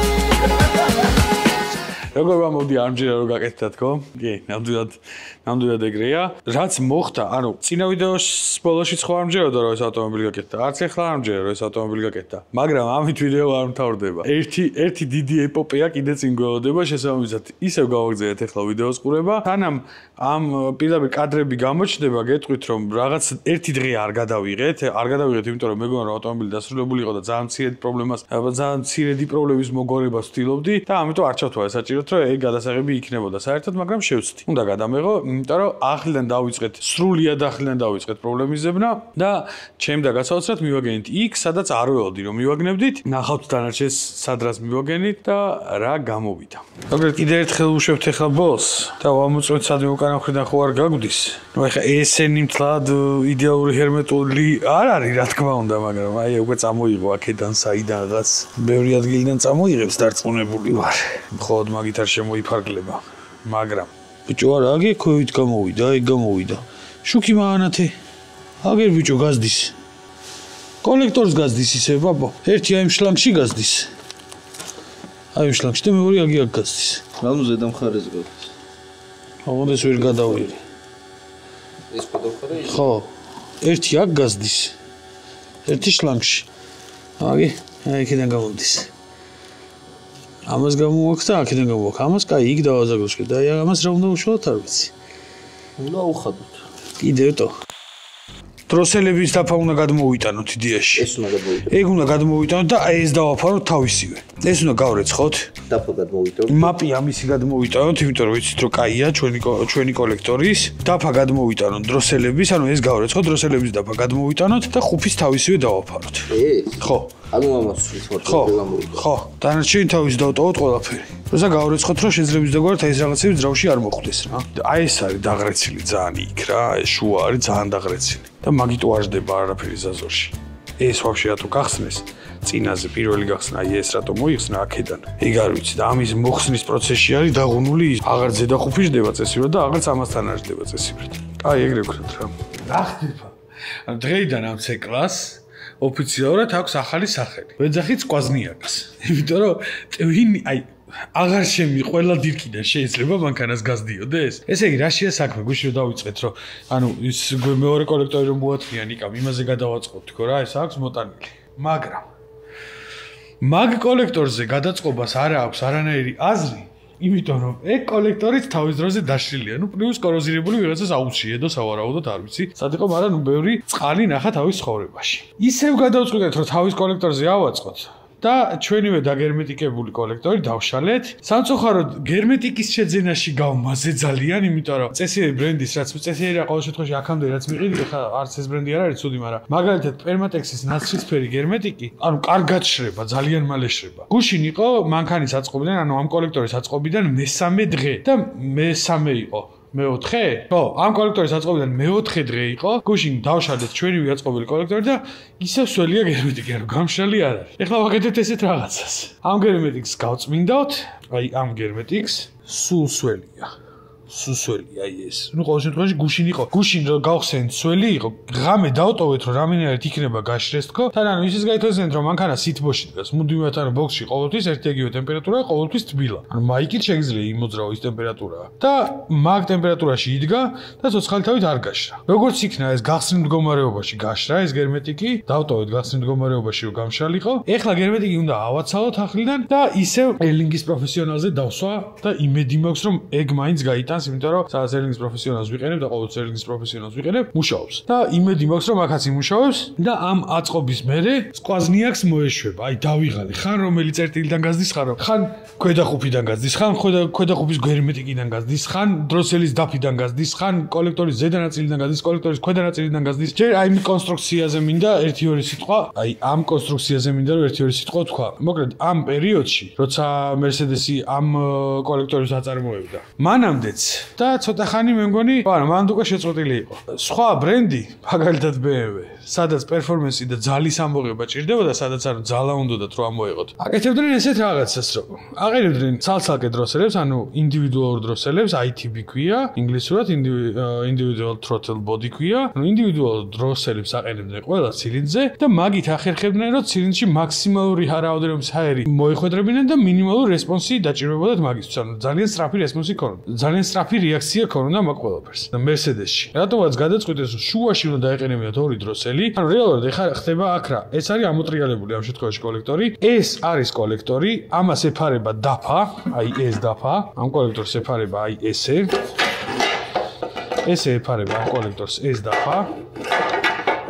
როგორ მომდი არ მჯერა რომ გაკეთდათ ხო? კი, ნამდვილად ეგრეა. რაც მოხდა, ანუ წინა ვიდეოს ბოლოში ხო არ მჯეროდა რომ ეს ავტომობილი გაკეთდა. არც ახლა არ მჯერა რომ ეს ავტომობილი გაკეთდა. მაგრამ ამით ვიდეო არ მთავრდება. ერთი დიდი ეპოპეა კიდე წინ გველოდება, შესაბამისად ისევ გავაგზავნეთ ახლა ვიდეოს ყურება. სანამ ამ პირდაპირ კადრები გამოჩნდება, გეტყვით რომ რაღაც ერთი დღე არ გადავიღეთ, იმიტომ რომ მეგონა რომ ავტომობილი დასრულებული იყო და ძალიან მცირედი პრობლემის მოგორებას ვთილობდი და ამიტომ არ ჩავთვალე საჭირო რომ ეგ გადასაღები იქნებოდა საერთოდ, მაგრამ შევცდი. უნდა გადამეღო, იმიტომ რომ ახლიდან დავიწყეთ, სრულიად ახლიდან დავიწყეთ პრობლემიზებნა და ჩემ და გასაოცრად მივაგენით იქ, სადაც არ ველოდი რომ მივაგნებდით. ნახავთ დანარჩენს სადრას მივაგენით და რა გამოვიდა. მაგრამ კიდევ ერთხელ უშვებთ ახლა ბოლს და ვამოწმეთ სადმე უკანა მხრიდან ხო არ გაგვდის. ნუ ახლა ესენი მთლად იდეალური ჰერმეტული არ არის რა თქმა უნდა, მაგრამ აი უკვე წამოიღო აქედან საიდანღაც ბევრი ადგილიდან წამოიღებს დარწმუნებული ვარ. მხოლოდ მაგით არ შემოიფარგლება, მაგრამ ბიჭო არა, აგე ქვევით გამოვიდა, ეგ გამოვიდა. შუქი მაანათე. აგერ ბიჭო გაზდის. კოლექტორს გაზდის ისე, ბაბო. ერთი აი შლანგში გაზდის. აი შლანგში და მეორე აგი აქ გაზდის. ანუ ზედა მხარეს გაზდის. ამოდეს ვერ გადავიღე. ეს პედოფხარე? ხო. ერთი აქ გაზდის. ერთი შლანგში. აგი, აი იქიდან გამოდის. ამას გამოვაქ და აქედან გამოვაქ. ამას კაი იქ დავაზაგროშკე და აი ამას რა უნდა უშუალოდ არ ვიცი. უნდა უხადოთ. კიდევ დროსელების დაფა უნდა გადმოვიტანოთ იდეაში. ეს უნდა გადმოვიტანოთ. ეგ უნდა გადმოვიტანოთ და აი ეს დავაფაროთ თავისივე. ეს უნდა გავრეცხოთ. დაფა გადმოვიტანოთ. მაპი ამისი გადმოვიტანოთ, იმიტომ რომ ვიცით რომ კაია ჩვენი კოლექტორის. დაფა გადმოვიტანოთ დროსელების, ანუ ეს გავრეცხოთ დროსელების დაფა გადმოვიტანოთ და ხუფის თავისივე დავაფაროთ. ეს? ხო. ანუ ამას ვისმოწმოთ. ხო, დანარჩენი თავის დავტოვოთ ყველაფერი. როცა გავრეცხოთ რომ შეძლებს დაგვართ აი ეს რაღაცები ძრავში არ მოხვდეს რა. აი ეს არის დაღრეცილი ძალიან იქ რა, ეს შუა არის ძალიან დაღრეცილი და მაგით უარდება არაფერი ზაზორში. ეს ვაფშე რატო გახსნეს? წინაზე პირველი გახსნა აი ეს რატო მოიხსნა აქედან. ეგ არ ვიცი და ამის მოხსნის პროცესში არის დაღუნული აღარ ზედა ხუფი ჯდება წესივრად და აღარც ამასთან არ ჯდება წესივრად. აი ეგრე ვქნათ რა. რა ხდება? ანუ დღეიდან ამ ციკლას ოფიციალურად აქვს ახალი სახელი. ვეძახით კვაზნიაკას. იმიტომ რომ ტვინი აი აღარ ყველა დირკიდან შეიძლება მანქანას გაზდიოდეს. ესე იგი რაშია საქმე? გუშინ რომ დავიწყეთ რომ ანუ ის მეორე კოლექტორი რომ მოაწყია ნიკამ, იმაზე გადავაწყობთ თქო რა, ეს აქვს მოტანილი. მაგრამ მაგ კოლექტორზე გადაწყობას არ აქვს არანაირი აზრი. იმიტომ რომ ეგ კოლექტორიც თავის დროზე დაშლილია. ნუ პლუს კოროზირებული ვიღაცას აუჩიედო სავარაუდოდ არ ვიცი. სად იყო, მაგრამ ნუ ბევრი წყალი ნახა თავის ცხოვრებაში. ისევ გადავწყვიტეთ რომ თავის კოლექტორზე ავაწყოთ და ჩვენივე დაგერმეტიკებული კოლექტორი დავშალეთ. სამწუხაროდ გერმეტიკის შეძენაში გავმაზე ძალიან, იმიტომ რომ წესიერი ბრენდის რაც წესიერია ყოველ შემთხვევაში აქამდე რაც მიყიდით, ხა არც ეს ბრენდი არ არის ცუდი, მაგრამ მაგალითად პერმატექსის ნაცრისფერი გერმეტიკი, ანუ კარგად შრება, ძალიან მალე შრება. გუშინ იყო მანქანის აწყობიდან, ანუ ამ კოლექტორის აწყობიდან მესამე დღე და მესამე იყო. მეოთხე? ხო, ამ კოლექტორის აწყობიდან მეოთხე დღე იყო. გუშინ დავშალეთ ჩვენი ვიაწყობილი კოლექტორი და ისევ სველია გერმეტიკი, ანუ გამშალი არ არის. ეხლა ვაკეთებთ ესეთ რაღაცას. ამ გერმეტიკს გავწმინდავთ, აი ამ გერმეტიკს სულ სველია. სუსველი აი ეს. ნუ ყოველ შემთხვევაში გუშინ იყო. გუშინ რომ გავხსენთ სველი იყო. ღამე დავტოვეთ რომ რამინერით იქნება გაშრეს თქო. თან ანუ ისიც გაითვალისწინეთ რომ მანქანა სითბოში დგას. მუდმივად ანუ ბოქსში ყოველთვის ერთიაგივე ტემპერატურა, ყოველთვის თბილა. ანუ მაიკით შეგიძლია იმოძრაო ის ტემპერატურაა. და მაგ ტემპერატურაში იდგა და ცოცხალი თავით არ გაშრა. როგორც იქნა ეს გახსნილ მდგომარეობაში გაშრა ეს გერმეტიკი, დავტოვეთ გახსნილ მდგომარეობაში რომ გამშალიყო. ეხლა გერმეტიკი უნდა ავაცალოთ ახლიდან და ისევ ერლინგის პროფესიონალზე დავსვა და იმედი მაქვს რომ ეგ მაინც გაიტანს იმიტომ რომ სადაც ერლინგის პროფესიონალს ვიყენებ და ყოველთვის ერლინგის პროფესიონალს ვიყენებ, მუშაობს. და იმედი მაქვს რომ აქაც იმუშავებს და ამ აწყობის მერე სკვაზნიაკს მოეშვება. აი დავიღალე, ხან რომელი წერტილიდან გაზდის, ხან ქვედახუფიდან გაზდის, ხან ქვედახუფის გერმეტიკიდან გაზდის, ხან დროსელის დაფიდან გაზდის, ხან კოლექტორის ზედა ნაწილიდან გაზდის, კოლექტორის ქვედა ნაწილიდან გაზდის. ჯერ აი ამ კონსტრუქციაზე მინდა 1-2 სიტყვა, აი ამ კონსტრუქციაზე მინდა რომ 1-2 სიტყვა თქვა. მოკლედ ამ პერიოდში, როცა მერსედესი ამ კოლექტორს აწარმოებდა, მანამდეც და ცოტა ხანი მე მგონი, არა, მანდ უკვე შეწყვეტილი იყო. სხვა ბრენდი, მაგალითად BMW, სადაც პერფორმანსი და ძალის ამოღება ჭირდებოდა, სადაც ანუ ძალა უნდათ რომ ამოეღოთ. აკეთებდნენ ესეთ რაღაცას, რომ აყენებდნენ ცალ-ცალკე დროსელებს, ანუ ინდივიდუალურ დროსელებს, ITB ქვია, ინგლისურად individual throttle body ქვია. ანუ ინდივიდუალურ დროსელებს აყენებდნენ ყველა ცილინდრზე და მაგით ახერხებდნენ, რომ ცილინდრში მაქსიმალური რაოდენობის ჰაერი მოეხვედრებინენ და მინიმალური რესპონსი დაჭირვებოდათ მაგისთვის. ანუ ძალიან სწრაფი რესპონსი ქონოდა. ძალიან სწრაფი რეაქცია ქონოდა მაგ ყველაფერს. და მერსედესში. რატომაც გადაწყვიტეს, რომ შუაში უნდა დაეყენებინათ ორი დროსელი. ანუ რეალურად ეხა ხდება აქ რა. ეს არის ამოტრიალებული ამ შემთხვევაში კოლექტორი. ეს არის კოლექტორი, ამას ეფარება დაფა, აი ეს დაფა. ამ კოლექტორს ეფარება აი ესე. ესე ეფარება ამ კოლექტორს ეს დაფა.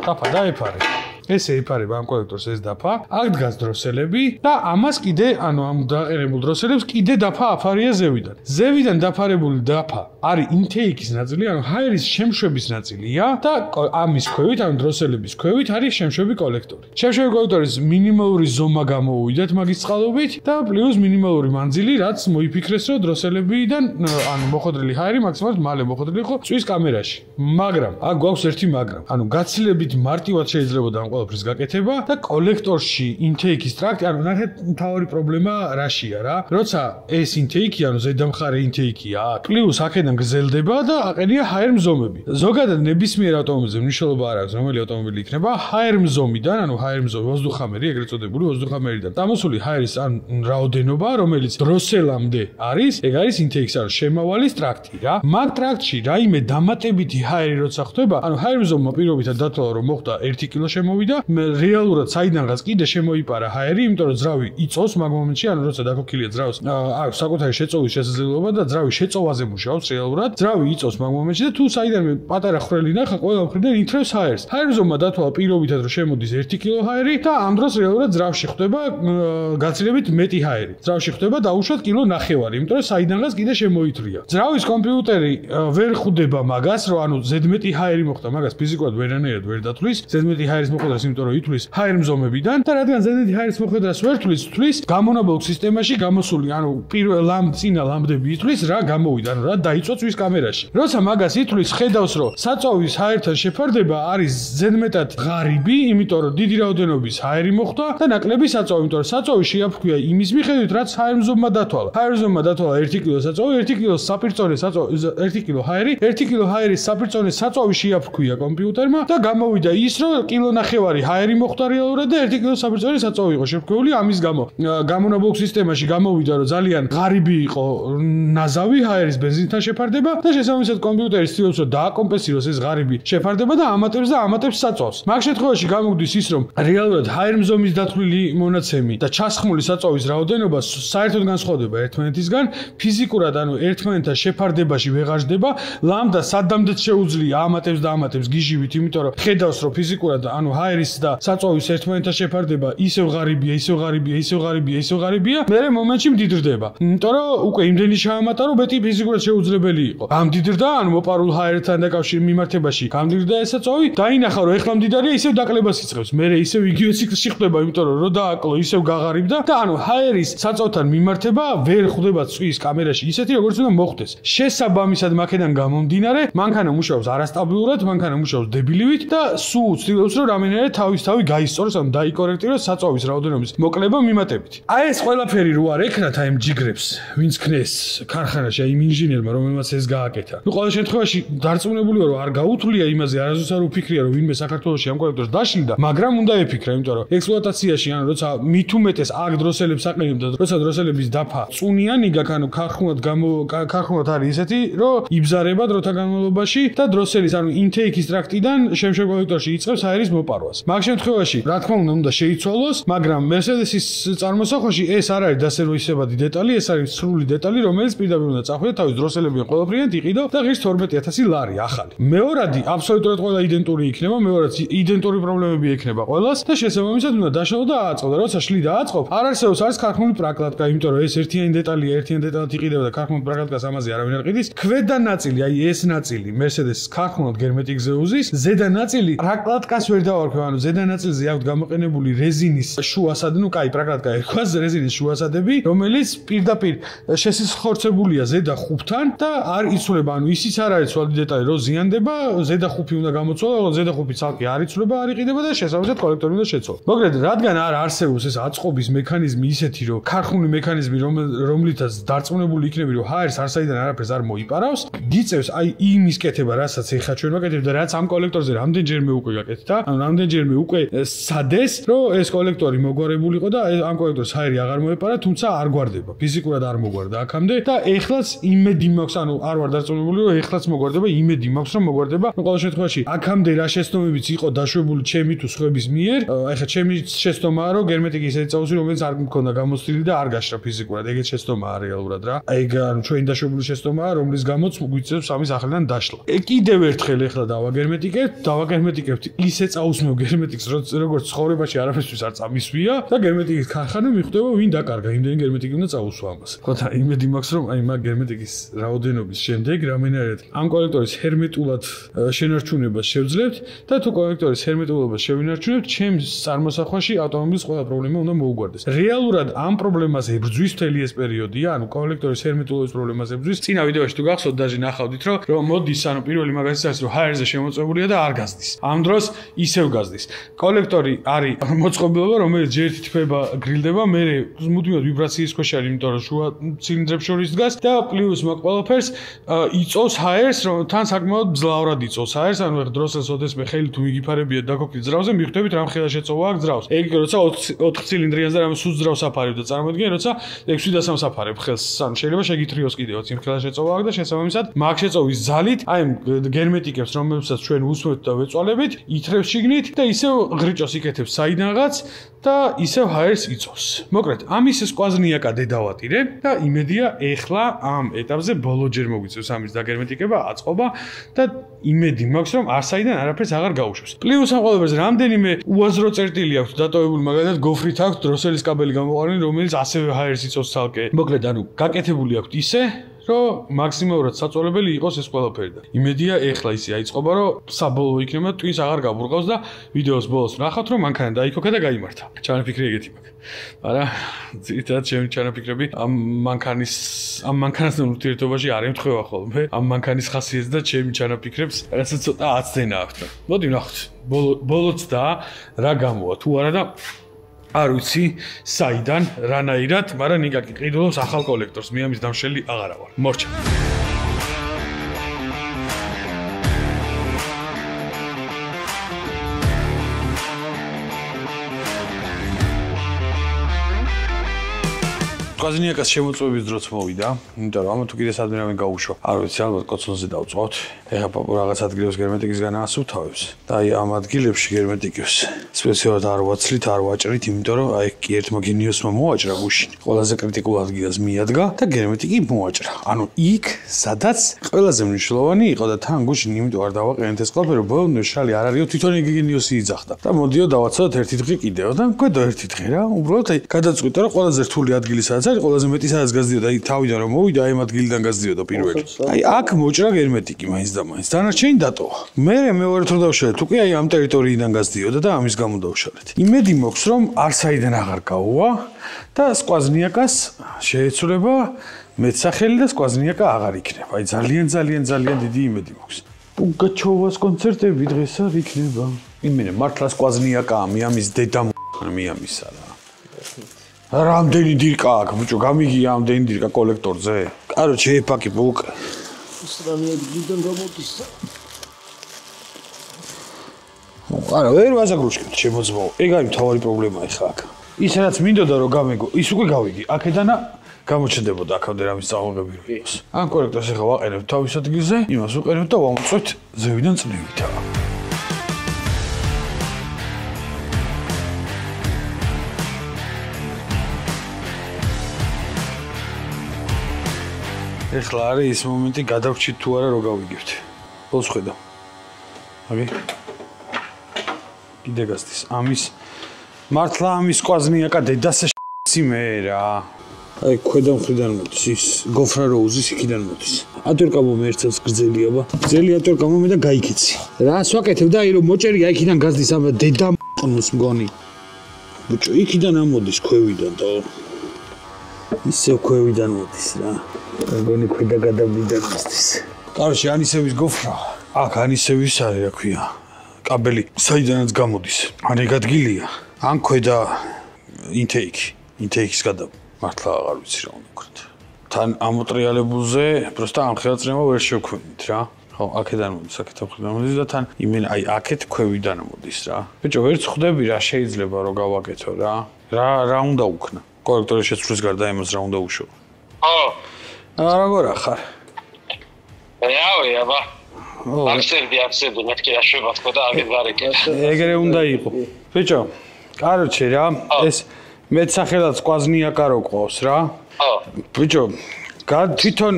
დაფა დაეფარე. ესე ეფარება ამ კოლექტორს ეს დაფა. აქ დგას დროსელები და ამას კიდე, ანუ ამ დაყენებულ დროსელებს კიდე დაფა აფარია ზევიდან. ზევიდან დაფარებული დაფა არის ინტეიქის ნაწილი, ანუ ჰაერის შემშვების ნაწილია და ამის ქვევით, ანუ დროსელების ქვევით არის შემშვები კოლექტორი. შემშვები კოლექტორის მინიმალური ზომა გამოუვიდათ მაგის წყალობით და პლუს მინიმალური მანძილი, რაც მოიფიქრეს, რომ დროსელებიდან, ანუ მოხდრილი ჰაერი მაქსიმალურად მალე მოხდრილი იყო წვის კამერაში. მაგრამ აქ გვაქვს ერთი მაგრამ. ანუ გაცილებით მარტივად შეიძლებოდა ამ ყველაფრის გაკეთება და კოლექტორში ინტეიქის ტრაქტი, ანუ ნახეთ მთავარი პრობლემა რაშია რა. როცა ეს ინტეიქი, ანუ ზედამხარე ინტეიქია, პლუს აქედან გრძელდება და აყენია ჰაერმზომები. ზოგადად ნებისმიერ ავტომობილზე მნიშვნელობა არ აქვს, რომელი ავტომობილი იქნება, ჰაერმზომიდან, ანუ ჰაერმზომი ვოზდუხამერი, ეგრეთ წოდებული ვოზდუხამერიდან. დამოსული ჰაერის ან რაოდენობა, რომელიც დროსელამდე არის, ეგ არის ინტეიქის, ანუ შემავალი ტრაქტი რა. მაგ ტრაქტში რაიმე დამატებითი ჰაერი როცა ხდება, ანუ ჰაერმზომმა პირობითად დათვალა, რომ მოხდა 1 კილო შემოვიდა, რეალურად საიდანღაც კიდე შემოიპარა ჰაერი, იმიტომ რომ ძრავი იწოვს მაგ მომენტში, ანუ როცა დაქოქილია ძრავს, აქვს საკუთარი შეწოვის შესაძლებლობა და ძრავი შეწოვაზე მუშაობს რეალურად. ძრავი იწოვს მაგ მომენტში და თუ საიდანვე პატარა ხრელი ნახა, ყველა მხრიდან ითრევს ჰაერს. ჰაერმზომმა დათვალა პირობითად, რომ შემოდის 1 კილო ჰაერი და ამ დროს რეალურად ძრავში ხდება გაცილებით მეტი ჰაერი. ძრავში ხდება დაუშვათ კილო ნახევარი, იმიტომ რომ საიდანღაც კიდე შემოითრია. ძრავის კომპიუტერი ვერ ხვდება მაგას, რომ ანუ ზედმეტი ჰაერი მოხდა, მაგას ფიზიკურად ვერანაირად ვერ დათვლის. ზედმეტი ჰაერის მოხვედრას, იმიტომ რომ ითვლის ჰაერმზომებიდან და რადგან ზედმეტი ჰაერის მოხვედრას ვერ თვლის გამონაბოლქ სისტემაში გამოსული, ანუ პირველ წინა ლამბდები ითვლის რა გამოვიდა, ანუ რა დაიწვა წვის კამერაში. როცა მაგას ითვლის, ხედავს, რომ საწოვის ჰაერთან შეფარდება არის ზედმეტად ღარიბი, იმიტომ რომ დიდი რაოდენობის ჰაერი მოხდა და ნაკლები საწოვი, იმიტომ რომ საწოვი შეაფქვია იმის მიხედვით, რაც ჰაერმზომმა დათვალა. ჰაერმზომმა დათვალა 1 კილო საწოვი, 1 კილო საპირწონე საწოვი, 1 კილო ჰაერი, 1 კილო ჰაერის საპირწონე საწოვი შეაფქვია კომპიუტერმა და გამოვიდა ის, რომ კილო ნახევარი ჰაერი მოხდა რეალურად და 1 კილო საპირწონე საწოვი იყო შეფქვეული, ამის გამო გამონაბოლქ სისტემაში გამოვიდა, რომ ძალიან ღარიბი იყო ნაზავი ჰაერის ბენზინთან შეფარდება და შესაბამისად კომპიუტერი ცდილობს, რომ დააკომპენსიროს ეს ღარიბი შეფარდება და ამატებს საწოვს. მაგ შემთხვევაში გამოდის ის, რომ რეალურად ჰაერმზომის დათვლილი მონაცემი და ჩასხმული საწოვის რაოდენობა საერთოდ განსხვავდება ერთმანეთისგან, ფიზიკურად ანუ ერთმანეთთან შეფარდებაში ვეღარ ჯდება, ლამბდა სადამდეც შეუძლია ამატებს გიჟივით, იმიტომ რომ ხედავს, რომ ფიზიკურად ანუ ჰაერი ჰაერის და საწვავის ერთმანეთთან შეფარდება ისევ ღარიბია, ისევ ღარიბია, ისევ ღარიბია, ისევ ღარიბია, მერე მომენტში მდიდრდება. იმიტომ რომ უკვე იმდენი ჩაამატა, რომ მეტი ფიზიკურად შეუძლებელი იყო. გამდიდრდა, ანუ მოპარულ ჰაერთან დაკავშირებულ მიმართებაში გამდიდრდა ეს საწვავი, დაინახა რომ ეხლა მდიდარია, ისევ დაკლებას იწყებს. მერე ისევ იგივე ციკლში ხდება, იმიტომ რომ დააკლო, ისევ გაღარიბდა და ანუ ჰაერის საწვავთან მიმართება ვერ ხვდება წვის კამერაში ისეთი როგორც უნდა მოხდეს. შესაბამისად მაქედან გამომდინარე, მანქანა მუშაობს არასტაბილურად, მანქანა მუშაობს დებილივით და სულ ცდილობს რომ რამენერე თავისთავი გაისწოროს, ანუ დაიკორექტიროს საწვავის რაოდენობის მოკლება მიმატებით. აი ეს ყველაფერი რო არ ეკნათ აი იმ ჯიგრებს, ვინც ქნეს ქარხანაში, აი იმ ინჟინერმა, რომელმაც ეს გააკეთა. ნუ ყოველ შემთხვევაში დარწმუნებულია რომ არ გაუთვლია იმაზე, არასდროს არ უფიქრია რომ ვინმე საქართველოში ამ კოლექტორს დაშლიდა, მაგრამ უნდა ეფიქრა, იმიტომ რომ ექსპლუატაციაში ანუ როცა მით უმეტეს აქ დროსელებს აყენებდა, როცა დროსელების დაფა წუნიანი გაქვს, ანუ ქარხნულად არის ისეთი, რომ იბზარება დროთა განმავლობაში და დროსელის ანუ ინტეიქის ტრაქტიდან შემშე კოლექტორში იწყებს ჰაერის მოპარვას. მაგ შემთხვევაში, რა თქმა უნდა შეიცვალოს, მაგრამ Mercedes-ის წარმოსახვაში ეს არ არის დასერვისებადი დეტალი, ეს არის სრული დეტალი, რომელიც პირდაპირ უნდა წახვიდე თავის დროსელებიან ყველაფრიანად იყიდო და ღირს 12000 ლარი ახალი. მეორადი აბსოლუტურად ყველა იდენტური იქნება, მეორადს იდენტური პრობლემები ექნება ყველას და შესაბამისად უნდა დაშალო და ააწყო და როცა შლი და აწყობ, არ არსებობს არის ქარხნული პრაკლატკა, იმიტომ რომ ეს ერთიანი დეტალია, ერთიანი დეტალად იყიდება და ქარხნული პრაკლატკას ამაზე არავინ არ ყიდის. ქვედა ნაწილი, აი ეს ნაწილი Mercedes-ის ქარხნულად გერმეტიკზე უზის, ზედა ნაწილი პრაკლატკას ვერ დავარქვევ, ანუ ზედა ნაწილზე აქვს გამოყენებული რეზინის შუასადები, ნუ კაი პრაკლატკა ერქვას, რეზინის შუასადები, რომელიც პირდაპირ შესხორცებულია ზედა ხუფთან და არ იცვლება, ანუ ისიც არ არის ცვალდი დეტალი, რომ ზიანდება, ზედა ხუფი უნდა გამოცვალო, ზედა ხუფი ცალკე არ იცვლება, არ იყიდება და შესაბამისად კოლექტორი უნდა შეცვალო. მოკლედ, რადგან არ არსებობს ეს აწყობის მექანიზმი ისეთი, რომ ქარხნული მექანიზმი, რომლითაც დარწმუნებული იქნები, რომ ჰაერს არსაიდან არაფერს არ მოიპარავს, გიწევს აი იმის კეთება, რასაც ეხა ჩვენ ვაკეთებთ და რაც ამ კოლექტორზე რამდენჯერმე უკვე გაკეთდა, ანუ რამდენჯერმე უკვე სადეს, რომ ეს კოლექტორი მოგვარებულიყო და ამ კოლექტორს ჰაერი აღარ მოეპარა, თუმცა არ გვარდება, ფიზიკურად არ მოგვარდა აქამდე და ეხლაც იმედი მაქვს, ანუ არ ვარ დარწმუნებული, რომ ეხლაც მოგვარდება, იმედი მაქვს, რომ მოგვარდება. ნუ ყოველ შემთხვევაში, აქამდე რა შეცდომებიც იყო დაშვებული ჩემი თუ სხვების მიერ, ეხლა ჩემი შეცდომაა, რომ გერმეტიკი ისეთი წაუსვი, რომელიც არ მქონდა გამოცდილი და არ გაშრა ფიზიკურად, ეგეც შეცდომაა რეალურად რა. ეგ ანუ ჩვენი დაშვებული შეცდომაა, რომლის გამოც გვიწევს ამის ახლიდან დაშლა. კიდევ ერთხელ ეხლა დავაგერმეტიკებთ ისე წაუსმევ გერმეტიკს, როგორც ცხოვრებაში არაფერთვის არ წამისვია და გერმეტიკის ქარხანა მიხვდება ვინ დაკარგა, იმდენი გერმეტიკი უნდა წაუსვა ამას. ხოთა იმედი მაქვს, რომ აი მაგ გერმეტიკის რაოდენობის შემდეგ რამენერად ამ კოლექტორის ჰერმეტულად შენარჩუნებას შევძლებთ და თუ კოლექტორის ჰერმეტულობას შევინარჩუნებთ, ჩემს წარმოსახვაში ავტომობილის ყველა პრობლემა უნდა მოუგვარდეს. რეალურად ამ პრობლემაზე ბრძვის მთელი ეს პერიოდია, ანუ კოლექტორის ჰერმეტულობის პრობლემაზე ბრძვის. წინა ვიდეოში თუ გახსოვთ, დაჟე ნახავდით, რომ მოდის, ანუ პირველი მაგაზია არის, რომ ჰაერზე შემოწმებულია და არ გაზდის. ამ დროს ისევ გაზდის. კოლექტორი არის მოწყობილობა, რომელიც ჯერ ერთი თქება გრილდება, მერე მუდმივად ვიბრაციის ქვეშ არის, იმიტომ რომ შუა ცილინდრებს შორის დგას და პლუს მაგ ყველაფერს იწოვს ჰაერს, რომ თან საკმაოდ ძლავრად იწოვს ჰაერს, ანუ ეხ დროსელს ოდესმე ხელი თუ მიგიფარებიათ დაგოქით ძრავზე, მიხვდებით რამ ხელა შეწოვა აქ ძრავს. ეგ როცა 4 ცილინდრიანზე რამე სულ ძრავს აფარებ და წარმოიდგინე, როცა 6 დასამს აფარებ ხელს, ანუ შეიძლება შეგითრიოს კიდევაც იმ ხელა შეწოვა აქ და შესაბამისად მაგ შეწოვის ძალით, აი ამ გერმეტიკებს, რომელსაც ჩვენ უსმევთ და ვეწვალებით, ითრევს შიგნით და ისევ ღრიჭოს იკეთებს საიდანღაც და ისევ ჰაერს იწოვს. მოკლედ, ამის ეს კვაზნიაკა დედავატირე და იმედია ეხლა ამ ეტაპზე ბოლოჯერ მოგვიწევს ამის დაგერმეტიკება, აწყობა და იმედი მაქვს, რომ არსაიდან არაფერს აღარ გაუშვებს. პლუს ამ ყველაფერზე რამდენიმე უაზრო წერტილი აქვს დატოვებული, მაგალითად გოფრით აქვს დროსელის კაბელი გამოყენებული, რომელიც ასევე ჰაერს იწოვს ცალკე. მოკლედ, ანუ გაკეთებული აქვს ისე რომ მაქსიმალურად საწოლებელი იყოს ეს ყველაფერი და იმედია ეხლა ისე აიწყობა, რომ საბოლოო იქნება ტვინს აღარ გაბრუყავს და ვიდეოს ბოლოს ნახავთ, რომ მანქანა დაიქოქა და გაიმართა. ჩანაფიქრი ეგეთი მაქვს. მაგრამ ძირითადად ჩემი ჩანაფიქრები ამ მანქანასთან ურთიერთობაში არ ემთხვევა ხოლმე. ამ მანქანის ხასიათს და ჩემი ჩანაფიქრებს რაღაცა ცოტა აცდენა აქვს. მოდი ვნახოთ. ბოლოც და რა გამოვა თუ არა და არ ვიცი საიდან, რანაირად, მაგრამ ნიკა ყიდულობს ახალ კოლექტორს, მე ამის დამშელი აღარა ვარ. მორჩა. კვაზნიაკას შემოწმების დროც მოვიდა, იმიტომ რომ ამა თუ კიდე სადმე გაუშვა. არ ვიცი, ალბათ კოცონზე დავწვავთ. ეხლა პაპუ რაღაც ადგილებს გერმეტიკისგან ასუთავებს და აი ამ ადგილებში გერმეტიკებს სპეციალურად არ ვაცლით, არ ვაჭრით, იმიტომ რომ აი კი ერთმა გენიოსმა მოაჭრა გუშინ. ყველაზე კრიტიკულ ადგილას მიადგა და გერმეტიკი მოაჭრა. ანუ იქ, სადაც ყველაზე მნიშვნელოვანი იყო და თან გუშინ იმიტომ არ დავაყენეთ ეს ყველაფერი, რომ ბოლომდე შალი არ არისო თვითონ გენიოსი იძახდა. და მოდიო დავაცადოთ ერთი დღე კიდევ და მკვედო ერთი დღე რა. უბრალოდ აი გადაწყვიტა რომ ყველაზე რთული ადგილი სადაც არის, ყველაზე მეტი სადაც გაზდიოდა, აი თავიდან რომ მოვიდა, აი ამ ადგილიდან გაზდიოდა პირველი. აი აქ მოჭრა გერმეტიკი მაინც და მაინც. დანარჩენი დატოვა. მე მეორე თორ დავშალეთ, უკვე აი ამ ტერიტორიიდან გაზდიოდა და ამის გამო დავშალეთ. იმედი მოქვს რომ არსაიდან აღარ გაუვა და სკვაზნიაკას შეეცვლება მეცახელი და სკვაზნიაკა აღარ იქნება. აი ძალიან დიდი იმედი მოქვს. პუგაჩოვას კონცერტები დღეს არ იქნება. იმენე მართლა სკვაზნიაკა მიამის დედა მიამისა რა. რამდენი დირკა აქვს ბიჭო, გამიგი ამდენი დირკა კოლექტორზე. კაროჩე ეფაკი ბუკ. სტრამიებიდან გამოდის. არა, ვერ ვაზაგრუშკეთ შემოძმაო. ეგ არის მთავარი პრობლემა ახლა აქ. ის რაც მინდოდა რომ გამეგო, ის უკვე გავიგი. აქედანა გამოჩნდებოდა აქამდე რამის წაღლები რო იყოს. ან კოლექტორს ახლა ვაყენებთ თავის ადგილზე, იმას უყენებთ და ვამოწვევთ ზევიდან წნევითა. ეხლა არის ის მომენტი გადავრჩით თუ არა რო გავიგებთ. ბოლოს ხედავ. აგი. კიდე გასდის. ამის მართლა ამის კვაზნიაკა დედასე სიმე რა. აი ქვედა მხრიდან მოდის ის გოფრა როუზის იქიდან მოდის. ატვერკამო მე ერთს გრძელია ბა. გრძელი ატვერკამო მე და გაიქეცი. რას ვაკეთებ და აი რომ მოჭერია იქიდან გასდის ამ დედა მყნოს მგონი. ბიჭო იქიდან ამოდის ქვევიდან და ისე ქვევიდან მოდის რა. გონი ქვედა გადაბიდან გასდის. კაროში ანისევის გოფრა. აქ ანისევის არის რა ქვია. კაბელი საიდანაც გამოდის. ან ეგ ადგილია. ან ქვედა ინტეიქის გადა. მართლა აღარ ვიცი რა უნდა ვქნათ. თან ამოტრიალებულზე პროსტა ამ ხელწრემა ვერ შევქმნით რა. ხო, აქედან მოდის, აქედან მოდის და თან იმენ აი აქეთ ქვევიდან მოდის რა. ბიჭო, ვერც ხვდები რა შეიძლება რომ გავაკეთო რა. რა უნდა ვქნა? კოლექტორის შეცვლის გარდა იმას რა უნდა უშო? ხო. როგორ ახარ? რავი, აბა. აქცენტი, მეთქი რა შევათქო და აგერ გარეკე. ეგრე უნდა იყო. ბიჭო, კაროჩე რა, ეს მეცახელად სკვაზნიაკა რო ყავს რა. ხო. ბიჭო, თვითონ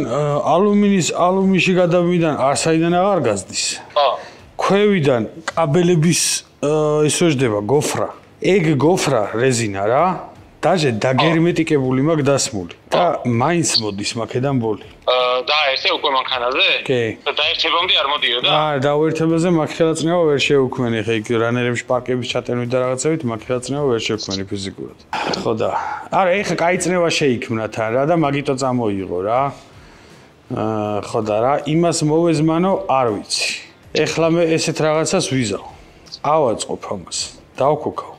ალუმინში გადავიდან არსაიდან აღარ გაზდის. ხო. ქვევიდან კაბელების ისოჯდება გოფრა. ეგ გოფრა რეზინა რა. დაჟე დაგერმეტიკებული მაგ დასმული და მაინც მოდის მაქედან ბოლი. დაერთე უკვე მანქანაზე? კი. და დაერთებამდე არ მოდიოდა? დაერთებაზე მაქელაწნევა ვერ შევქმენი, ხე იქ რანერებში პარკების ჩატენვით და რაღაცებით მაქელაწნევა ვერ შევქმენი ფიზიკურად. ხო და არა, ეხა კაი წნევა შეიქმნა თან რა და მაგიტო წამოიღო რა. ხო და რა, იმას მოვეზმანო, არ ვიცი. ეხლა მე ესეთ რაღაცას ვიზავ. ავაწყობ ამას. დავქოქავ.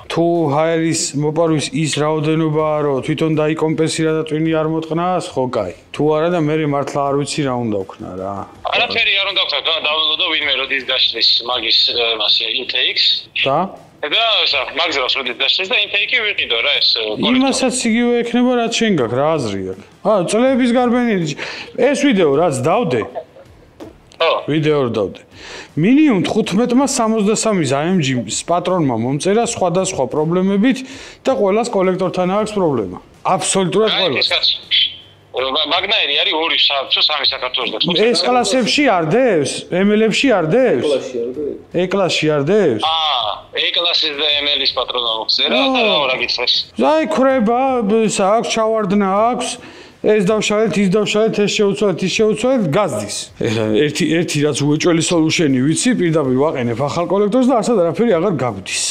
თუ ჰაერის მოპარვის ის რაოდენობაა, რომ თვითონ დაიკომპენსირა და ტვინი არ მოტყნას, ხო, კაი. თუ არა და მე მართლა არ ვიცი რა უნდა ვქნა რა. არაფერი არ უნდა ვქნა, დავველოდო ვინმე როდის დაშლის მაგის მასე ინტეიქს. და? და მაგზრას როდის დაშლის და ინტეიქი ვიყიდო რა ეს. იმასაც იგივე ექნება რაც შენ გაქვს, რა აზრი აქვს. წლების გარბენილი. ეს ვიდეო რაც დავდე. ვიდეო დავდე. მინიმუმ 15-63 AMG პატრონმა მომწერა სხვადასხვა პრობლემებით და ყველას კოლექტორთან აქვს პრობლემა. აბსოლუტურად ყველას. მაგნაირი არის 2-3 საქართველოს და ეს კლასებში არ დევს? ML-ებში არ დევს? E-კლასში არ დევს? E-კლასის და ML-ის პატრონმა მომწერა და რა გითხეს? აი ქრება, აქვს ჩავარდნა აქვს. ეს დავშალეთ, ის დავშალეთ, ეს შეუცვალეთ, გაზდის. ეხლა ერთი რაც უეჭველი სოლუშენი ვიცი, პირდაპირ ვაყენებ ახალ კოლექტორს და არსად არაფერი აღარ გაგვდის.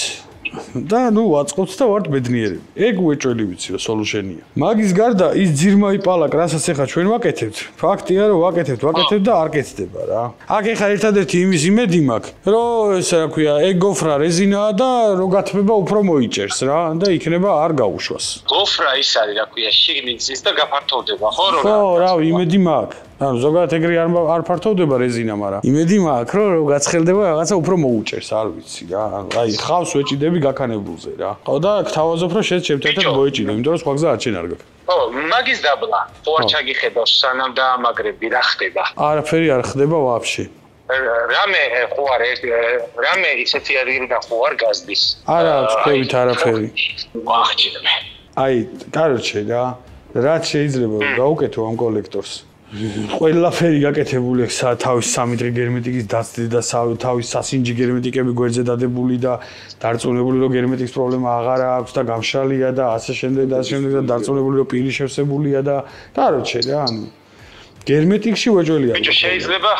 და ნუ ვაწყობთ და ვართ ბედნიერები. ეგ უეჭველი ვიცი რა სოლუშენია. მაგის გარდა ის ძირმაი პალაკ, რასაც ეხლა ჩვენ ვაკეთებთ, ფაქტია რომ ვაკეთებთ და არ კეთდება რა. აქ ეხლა ერთადერთი იმის იმედი მაქვს, რომ ეს რა ქვია, ეგ გოფრა რეზინაა და რო გათბება უფრო მოიჭერს რა და იქნება არ გაუშვას. გოფრა ის არის რა ქვია, შიგნით ის და გაფართოვდება, ხო რა? ხო, რა, იმედი მაქვს. ანუ ზოგადად ეგრე არ ფართოვდება რეზინა, მაგრამ იმედი მაქვს, რომ გაცხელდება რაღაცა უფრო მოუჭერს, არ ვიცი რა. აი, ხავს ვეჭიდები გაქ გაქანებულზე რა. ხო და გთავაზობ რომ შენ შემთხვევით მოეჭიდო, იმიტომ რომ სხვა გზა არ შენ არ გაქვს. ო, მაგის დაბლა. თუ არ ჩაგიხედავს სანამ დაამაგრები, რა ხდება? არაფერი არ ხდება ვაფშე. რამე ხო არ რამე ისეთი ადგილიდან ხო არ გაზდის. არა, თქვით არაფერი. ვახჭირმე. აი, კაროჩე რა. რაც შეიძლება გაუკეთო ამ კოლექტორს. ყველაფერი გაკეთებული აქვს თავის 3 დღე გერმეტიკის დაცდი და თავის სასინჯი გერმეტიკები გვერდზე დადებული და დარწმუნებული რომ გერმეტიკის პრობლემა აღარ აქვს და გამშრალია და ასე შემდეგ და დარწმუნებული რომ პირი შევსებულია და კაროჩე რა ანუ გერმეტიკში ვეჭველია. ბიჭო შეიძლება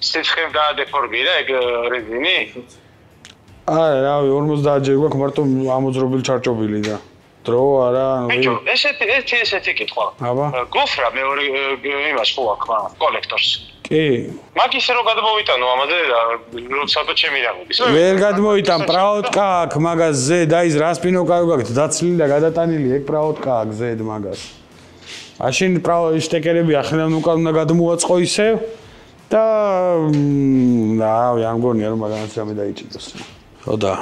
სიცხემ დაადეფორმირა ეგ რეზინი? არა, რავი 50 ჯერ გვაქვს მარტო ამოძრობილი ჩარჭობილი და დრო არა ანუ ბიჭო ესეთი კითხვა. აბა გოფრა მეორე იმას ხო აქვს კოლექტორს. კი მაგის რო გადმოვიტანო ამაზე როცა ჩემი რამოდის. ვერ გადმოიტან პრაუტკა აქ მაგას ზედ აი ეს რასპინოკა გაქვთ დაცლილი და გადატანილი ეგ პრაუტკა აქ ზედ მაგას. მაშინ შტეკერები ახლა უკან უნდა გადმოაწყო ისევ და რავი არ მგონია რომ მაგას რამე დაიჭიდოს. ხო და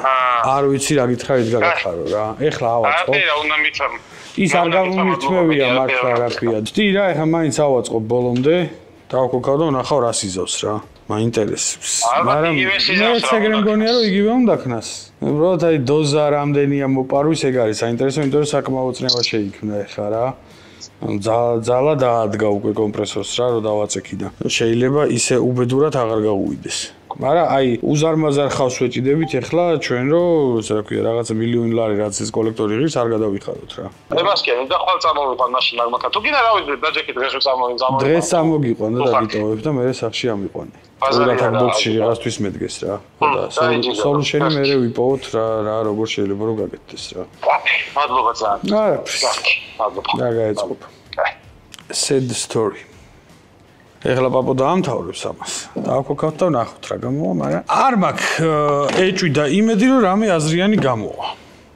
არ ვიცი რა გითხარით გაგახარო რა. ეხლა ავაწყო. რა უნდა მitham. ის არ გამომიწმევია მართლა რა ქვია. ვთი რა ეხლა მაინც ავაწყო ბოლომდე. დავკოკავ და ვნახავ რა სიზავს რა. მაინტერესებს. მაგრამ მეც ეგრე მგონია რომ იგივე უნდა ქნას. უბრალოდ აი დოზა რამდენია მოპარვის ეგ არის საინტერესო, იმიტომ რომ საკმაო წნევა შეიქმნა ეხლა რა. ძალა დაადგა უკვე კომპრესორს რა რომ დავაწექი და შეიძლება ისე უბედურად აღარ გაუვიდეს. მაგრამ აი უზარმაზარ ხავს ვეჭიდებით ეხლა ჩვენ რომ რა ქვია რაღაცა მილიონი ლარი რაც ეს კოლექტორი ღირს არ გადავიხაროთ რა. ებასკენ და ხვალ წამოვიყვან მაშინ მაგათა. თუ კიდე რა ვიცი დაჯექით დღეს წამოვიყვან. დღეს წამოგიყვან და დაგიტოვებ და მე სახში ამიყვანე. ზოგადად ბოქსში რაღაცთვის მედგეს რა. ხო და სოლუშენი მე ვიპოვოთ რა როგორ შეიძლება რომ გაკეთდეს რა. მადლობა ძალიან. არა. მადლობა. რა გაეწყობ. Sad story. ეხლა პაპო დაამთავრებს ამას. დავკოკავთ და ვნახოთ რა გამოვა, მაგრამ არ მაქვს ეჭვი და იმედი რომ რამე აზრიანი გამოვა.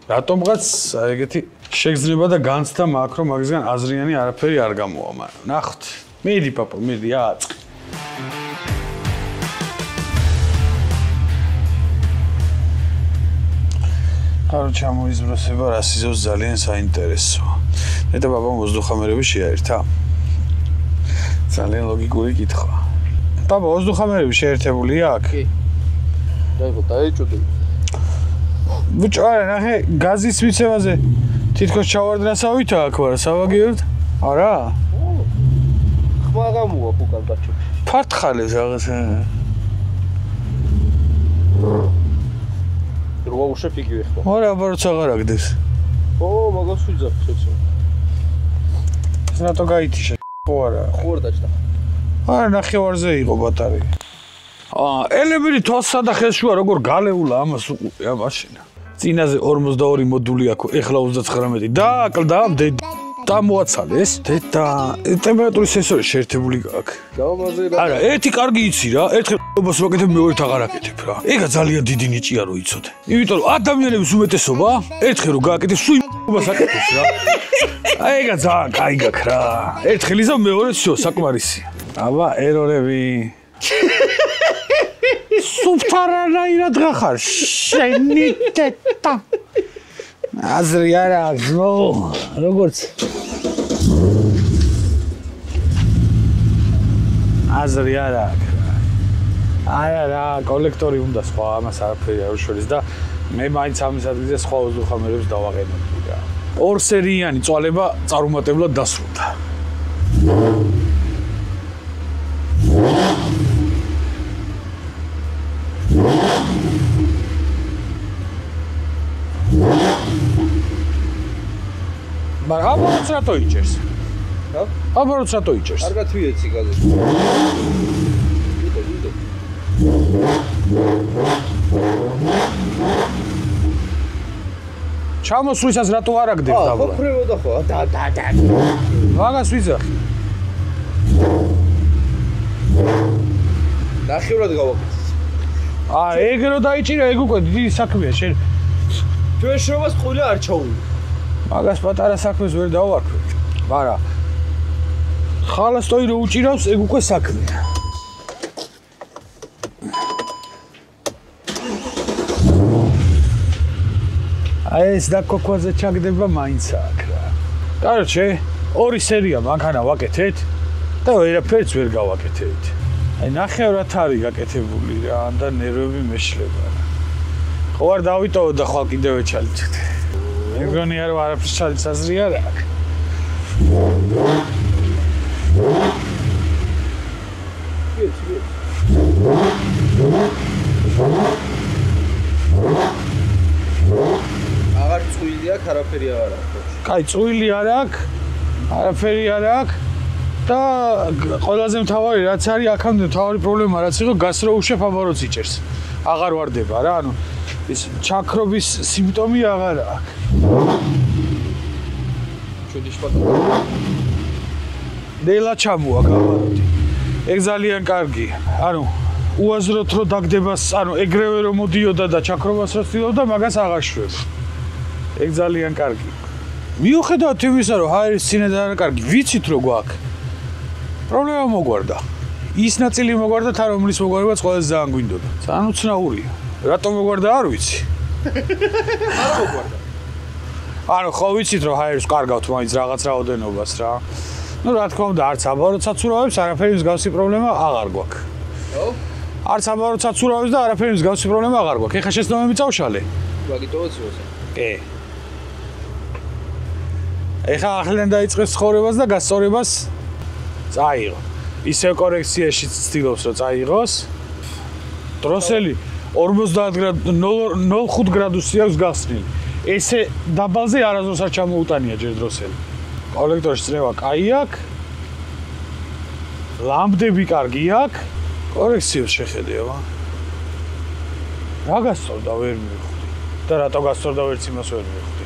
რატომღაც ეგეთი შეგრძნება და განცდა მაქვს რომ მაგისგან აზრიანი არაფერი არ გამოვა, მაგრამ ნახოთ. მიდი პაპო, მიდი ააწყი. არ ჩამოიზბროსება რა სიზოს ძალიან საინტერესოა. მე და პაპა მოძდუხამერები შეაერთა. ძალიან ლოგიკური კითხვა. პაპა, მოძდუხამერები შეერთებულია აქ? კი. დაიღო, დაეჭვდი. ბიჭო, არა, ნახე, გაზის მიცემაზე თითქოს ჩავარდნასავით აქ ვარ, სავაგიეროდ? არა? ხმა გამოვა უკან გაჩვენე. ფართხალებს რაღაცა. როა უშებ იგივე ხმა. არა, აბა როცა აღარ აგდეს. ო, მაგას ვიძახ შეცო. ეს რატო გაითიშა? ხო არა. ხوار დაჭდა. არა, ნახევარზე იყო ბატარეა. ელემენტი თვალსა და ხელშუა როგორ გალეულა ამას უყურე მაშინა. წინაზე 42 მოდული აქვს, ეხლა 39 დააკლდა და მოაცალეს. და ტემპერატურის სენსორი შეერთებული აქვს. გამაზე რა. არა, ერთი კარგი იცი რა, ერთხელ ობას ვაკეთებ, მეორედ აღარ აკეთებ რა. ეგა ძალიან დიდი ნიჭია რო იცოდე. იმიტომ რომ ადამიანების უმეტესობა ერთხელ რო გააკეთებს, სულ ობას აკეთებს რა. აი ეგა ძალიან კაი გაქვს რა. ერთხელ იზამ მეორედ შო საკმარისია. აბა ერორები. სუფთარანაირად გახარ შენი ტეტა. აზრი არა აქვს, როგორც აზრი არა აქვს. არა რა, კოლექტორი უნდა სხვა, ამას არაფერი არ უშველის და მე მაინც ამის ადგილზე სხვა უზრუხამერებს დავაყენებდი რა. ორ სერიანი წვალება წარუმატებლად დასრულდა. მაგრამ აბა რა თოიჭერს? რა? აბა რა თოიჭერს? კარგად ვიეცი გაზეთ. ვიდე. ჩამოსვლისას რატო არ აგდებ დაბლა? ხო, ხრევოდა ხო? და. მაგას ვიძახი. ნახევრად გავაკეთე. ეგ რო დაიჭირა, ეგ უკვე დიდი საქმეა შენ. ჩვენ შრომას ყולי არ ჩაუვი. მაგას პატარა საქმეს ვერ დავაკვირდ. მაგრამ ხალასტოი რო უჭირავს, ეგ უკვე საქმეა. აი ეს დაკოქვაზე ჩაგდება მაინც აქ რა. Короче, ორი სერია მანქანა ვაკეთეთ და ვერაფერს ვერ გავაკეთეთ. აი ნახევრად არის გაკეთებული რა და ნერვები მეშლება რა. ხო არ დავიტოვო და ხვალ კიდევ ეჩალიჩეთ. მეგონი არ არაფერს ჩალის აზრი არ აქვს. აღარ წვილი აქვს, არაფერი აღარ აქვს. კაი, წვილი არ აქვს, არაფერი არ აქვს და ყველაზე მთავარი რაც არის, აქამდე მთავარი პრობლემა რაც იყო, გასრო უშვებ აბაროც იჭერს. აღარ ვარდება რა, ანუ ის ჩაქრობის სიმპტომი აღარ აქვს. ჩვენი შპატა. დელა ჩამოაქვს აბაროთი. ეგ ძალიან კარგია. ანუ უაზროთ რომ დაგდებას, ანუ ეგრევე რომ მოდიოდა და ჩაქრობას რო ცდილობდა, მაგას აღარ შვება. ეგ ძალიან კარგია. მიუხედავად იმისა, რომ ჰაერის წინედან არ კარგი, ვიცით რო გვაქვს. პრობლემა მოგვარდა. ის ნაწილი მოგვარდა, თან რომლის მოგვარებაც ყველაზე ძალიან გვინდოდა. ძალიან უცნაურია. რატომ მოგვარდა არ ვიცი. არა მოგვარდა. ანუ ხო ვიცით რომ ჰაერს კარგავთ მაინც რაღაც რაოდენობას რა. ნუ რა თქმა უნდა, არც აბაროთ საცურავებს, არაფერი მსგავსი პრობლემა აღარ გვაქვს. ხო? არც აბაროთ საცურავებს და არაფერი მსგავსი პრობლემა აღარ გვაქვს. ეხლა შეცდომები წავშალე. ვაგიტოვოთ სიოსა. კი. ეხლა ახლიდან დაიწყეს ცხოვრებას და გასწორებას წაიღო. ისევ კორექციაში ცდილობს რომ წაიღოს. დროსელი 0.5 გრადუსი აქვს გახსნილი. ესე დაბალზე არასდროს არ ჩამოუტანია ჯერ დროსელი. კოლექტორში წრევა კაი აქვს. ლამპდები კარგი აქვს. კორექციას შეხედევა. რა გასწორდა ვერ მივხვდი. და რატო გასწორდა ვერც იმას ვერ მივხვდი.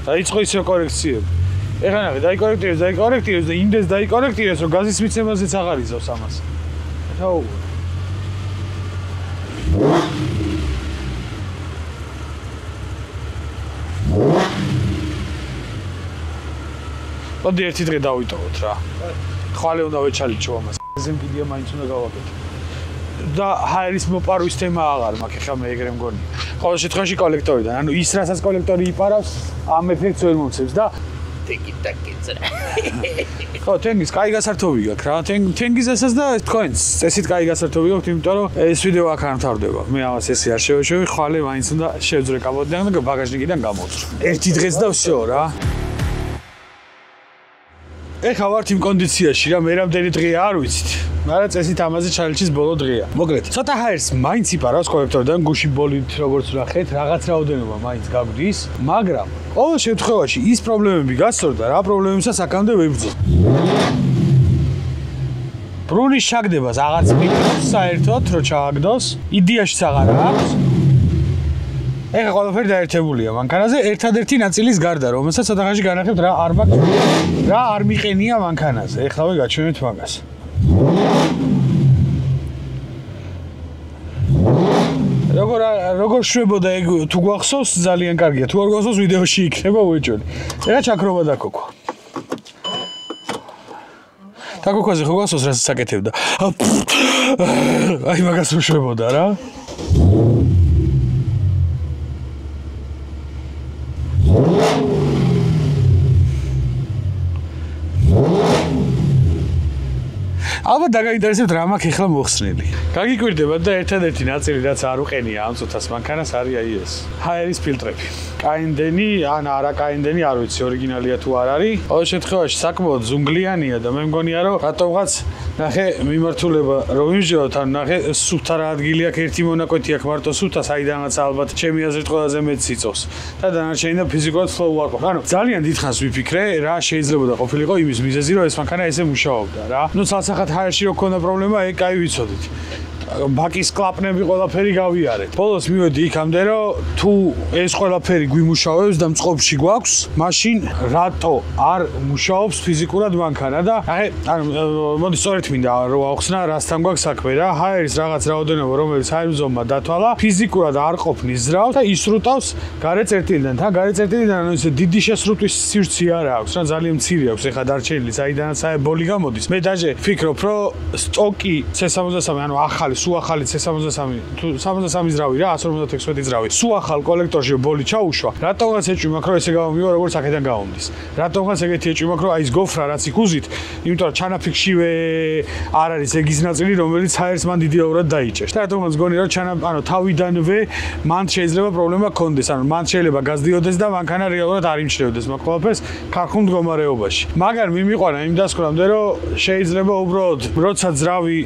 დაიწყო ისე კორექციები. ეხლა ნახე, დაიკორექტირებს და იმდეს დაიკორექტირებს, რომ გაზის მიცემაზეც აღარ იზავს ამას. ეხლა მოდი ერთი დღე დავიტოვოთ რა. ხვალე უნდა ვეჩალიჩო ამას. ზემკიდია მაინც უნდა გავაკეთო. და ჰაერის მოპარვის თემა აღარ მაქვს, ეხლა მე ეგრე მგონი. ყოველ შემთხვევაში კოლექტორიდან, ანუ ის რასაც კოლექტორი იპარავს, ამ ეფექტს ვერ მომცემს და ხო, თენგის კაი გასართობი გაქვს რა. თენგიზესაც და თქვენს წესით კაი გასართობი გაქვთ, იმიტომ რომ ეს ვიდეო აქ არ მთავრდება. მე ამას ესე არ შევეშვი, ხვალე მაინც უნდა შევძრე კაბოდიდან და ბაგაჟნიკიდან გამოვწრო. ერთი დღეს და всё რა. ეხლა ვართ იმ კონდიციაში რა, მე რამდენი დღეა არ ვიცით. მაგრამ წესით ამაზე ჩალენჯის ბოლო დღეა. მოკლედ, ცოტა ჰაერს მაინც იპარავს კოლექტორიდან, გუში ბოლით როგორც ვნახეთ, რაღაც რაოდენობა მაინც გაგვდის, მაგრამ ყოველ შემთხვევაში ის პრობლემები გასწორდა, რა პრობლემებსაც აქამდე ვებრძო. ბრუნის ჩაგდებას აღარც მიგდოს საერთოდ, რომ ჩააგდოს, იდეაშიც აღარ აქვს. ეხლა ყველაფერი დაერთებულია მანქანაზე, ერთადერთი ნაწილის გარდა, რომელსაც ცოტა ხანში განახებთ რა არ მაქვს, რა არ მიყენია მანქანაზე. ეხლავე გაჩვენეთ მაგას. როგორ შვებოდა ეგ თუ გვახსოვს ძალიან კარგია. თუ არ გვახსოვს ვიდეოში იქნება უეჭველი. ეხლა ჩაქრობა დაკოქვა. დაკოქვაზე ხო გვახსოვს რასაც აკეთებდა. აი მაგას შვებოდა რა. ალბათ დაგაინტერესებთ რა მაქვს ეხლა მოხსნილი. გაგიკვირდებათ და ერთადერთი ნაწილი რაც არ უყენია ამ წუთას მანქანას არის აი ეს. ჰაერის ფილტრები. კაინდენი, ან არა კაინდენი, არ ვიცი ორიგინალია თუ არ არის. ყოველ შემთხვევაში საკმაოდ ზუნგლიანია და მე მგონია რომ რატომღაც ნახე მიმართულება რომ ვიმსჯელოთ, ან ნახე სუფთა რა ადგილი აქვს, ერთი მონაკვეთი აქვს მარტო სუფთა, საიდანაც ალბათ ჩემი აზრით ყველაზე მეტს იწოვს. და დანარჩენი და ფიზიკურად flow არ ყავს. ანუ ძალიან დიდხანს ვიფიქრე რა შეიძლება და ყოფილიყო იმის მიზეზი რომ ეს მანქანა ესე მუშაობდა რა. ნუ ცალსახად ჰაერში რო ქონდა პრობლემა, ეგ კაი ვიცოდით. ბაკის კლაპნები ყველაფერი გავიარეთ. ბოლოს მივედი იქამდე რომ თუ ეს ყველაფერი გვიმუშავებს და მწყობში გვაქვს, მაშინ რატო არ მუშაობს ფიზიკურად მანქანა და ანუ მოდი სწორედ მინდა რომ ავხსნა რასთან გვაქვს საქმე რა. ჰაერის რაღაც რაოდენობა რომელიც ჰაერზომმა დათვალა, ფიზიკურად არ ყოფნის ზრავს და ისრუტავს გარე წერტილიდან. თან გარე წერტილიდან ანუ ესე დიდი შესრუტვის სივრცე არ აქვს რა, ძალიან მცირე აქვს ეხა დარჩენილი, საიდანაც ბოლი გამოდის. მე დაჟე ვფიქრობ რომ სტოკი C63 ანუ ახალი არის სულ ახალი C63 თუ 63 ძრავი რა 156 ძრავი სულ ახალ კოლექტორში ბოლი ჩაუშვა რატომღაც ეჭვი მაქვს რომ ესე გამომივა როგორც აქედან გამომდის რატომღაც ეგეთი ეჭვი მაქვს რომ აი ეს გოფრა რაც იქ უზით იმიტომ რომ ჩანაფიქშივე არ არის ეგის ნაწილი რომელიც ჰაერს მან დიდიაურად დაიჭერს და რატომღაც გონი რომ ანუ თავიდანვე მან შეიძლება პრობლემა ქონდეს ანუ მან შეიძლება გაზდიოდეს და მანქანა რეალურად არ იმჩნევდეს მაგ ყველაფერს ქარხულ მდგომარეობაში მაგარ მიმიყვანა იმ დასკვნამდე რომ შეიძლება უბრალოდ როცა ძრავი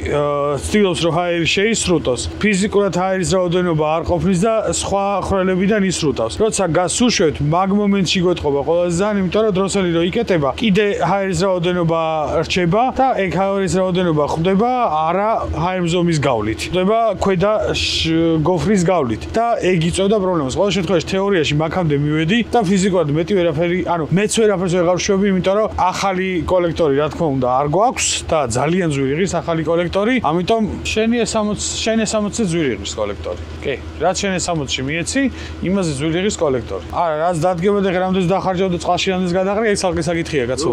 ცდილობს რომ ჰაერი შეისრუტოს ფიზიკურად ჰაერის რაოდენობა არ ყოფნის და სხვა ხვრელებიდან ისრუტავს როცა გას უშვებთ მაგ მომენტში გეტყობა ყველაზე ძალიან იმიტომ რომ დროსელი რო იკეტება კიდე ჰაერის რაოდენობა რჩება და ეგ ჰაერის რაოდენობა ხვდება არა ჰაერმზომის გავლით ხდება ქვედა გოფრის გავლით და ეგ იწვევდა პრობლემას ყოველ შემთხვევაში თეორიაში მაგამდე მივედი და ფიზიკურად მეტი ვერაფერი ანუ მეც ვერაფერს ვეღარ ვშვები იმიტომ რომ ახალი კოლექტორი რა თქმა უნდა არ გვაქვს და ძალიან ძვირი ღირს ახალი კოლექტორი ამიტომ შენ S60-ზე ძვირი ღირს კოლექტორი კი რაც შენ S60-ში მიეცი იმაზე ძვირი ღირს კოლექტორი არა რაც დადგება და რამდენს დახარჯავ და წყალში რამდენს გადაყრე ეს ალყის საკითხია კაცო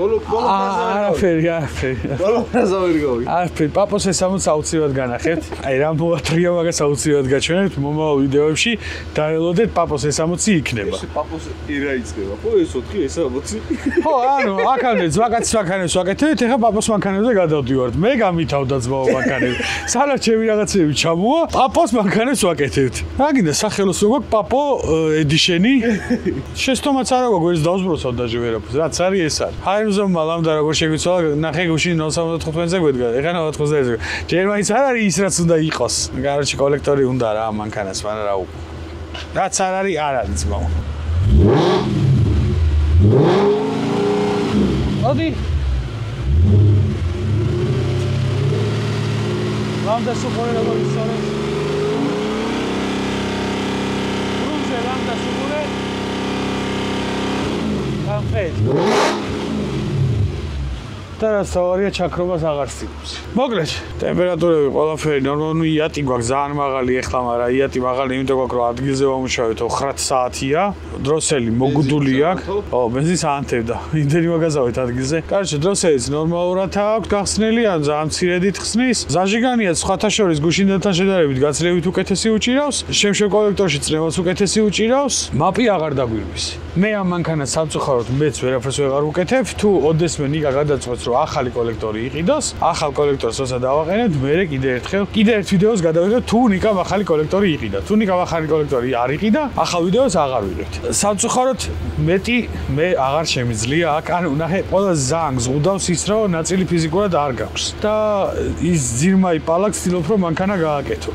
არაფერი ბოლო ფრაზა ვერ გავი არაფერი პაპოს S60 აუცილებლად განახეთ აი რამ მოატრია მაგას აუცილებლად გაჩვენებთ მომავალ ვიდეოებში და ელოდეთ პაპოს S60 იქნება ეს პაპოს ირა იწება ხო ეს 4 S60 ხო ანუ აქამდე ძვაკაცის მანქანებს ვაკეთებთ ეხლა პაპოს მანქანებზე გადავდივართ მე გამითავდა ძმაო მანქანები სანამ ჩემი რაღაცები ჩამოვა პაპოს მანქანებს ვაკეთებთ რა გინდა სახელოს როგორ პაპო ედიშენი შეცდომაც არა გვერდს დავსბროსავ და ვერაფერს რაც არის ეს არის ჰაერმზომმა ლამდა როგორ შეგვიცვალა ნახე გუშინ 075-ზე გვედგა ეხლა 90-ზე ჯერ მაინც არ არის ის რაც უნდა იყოს გარჩი კოლექტორი უნდა რა მანქანას მაგრამ რა უკვე რაც არ არის არ არის ძმაო მოდი ლამდა სუპორე როგორ ისწორებს ბრუნზე ლამდა სუპორე გამფეთ და რაც თავარია ჩაქრობას აღარ სცემს. მოკლედ, ტემპერატურები ყველაფერი ნორმალურ იატი გვაქვს ძალიან მაღალი ეხლა, მაგრამ იატი მაღალი იმიტომ გვაქვს რომ ადგილზე ვამუშავეთ 9 საათია. დროსელი მოგუდული აქვს. ო, ბენზინს აანთებდა. იმდენი მაგაზავეთ ადგილზე. კარჩე, დროსელიც ნორმალურად აქვს გახსნილი, ან ძალიან მცირედით ხსნის. ზაჟიგანია სხვათა შორის გუშინდელთან შედარებით გაცილებით უკეთესი უჭირავს. შემშევ კოლექტორში წნევას უკეთესი უჭირავს. მაპი აღარ დაგვირვის. მე ამ მანქანას სამწუხაროდ მეც ვერაფერს ვეღარ ვუკეთებ. თუ ოდესმე ნიკა გადაწყვეტს რომ ახალი კოლექტორი იყიდოს, ახალ კოლექტორს როცა დავაყენებთ, მე კიდე ერთ ვიდეოს გადავიღებ თუ ნიკამ ახალი კოლექტორი იყიდა. თუ ნიკამ ახალი კოლექტორი არ იყიდა, ახალ ვიდეოს აღარ ვიღებთ. სამწუხაროდ მეტი მე აღარ შემიძლია აქ, ანუ ნახე, ყველა ზანგ ზღუდავს ის რომ ნაწილი ფიზიკურად არ გაქვს და ის ძირმაი პალაკს ცდილობ რომ მანქანა გააკეთო.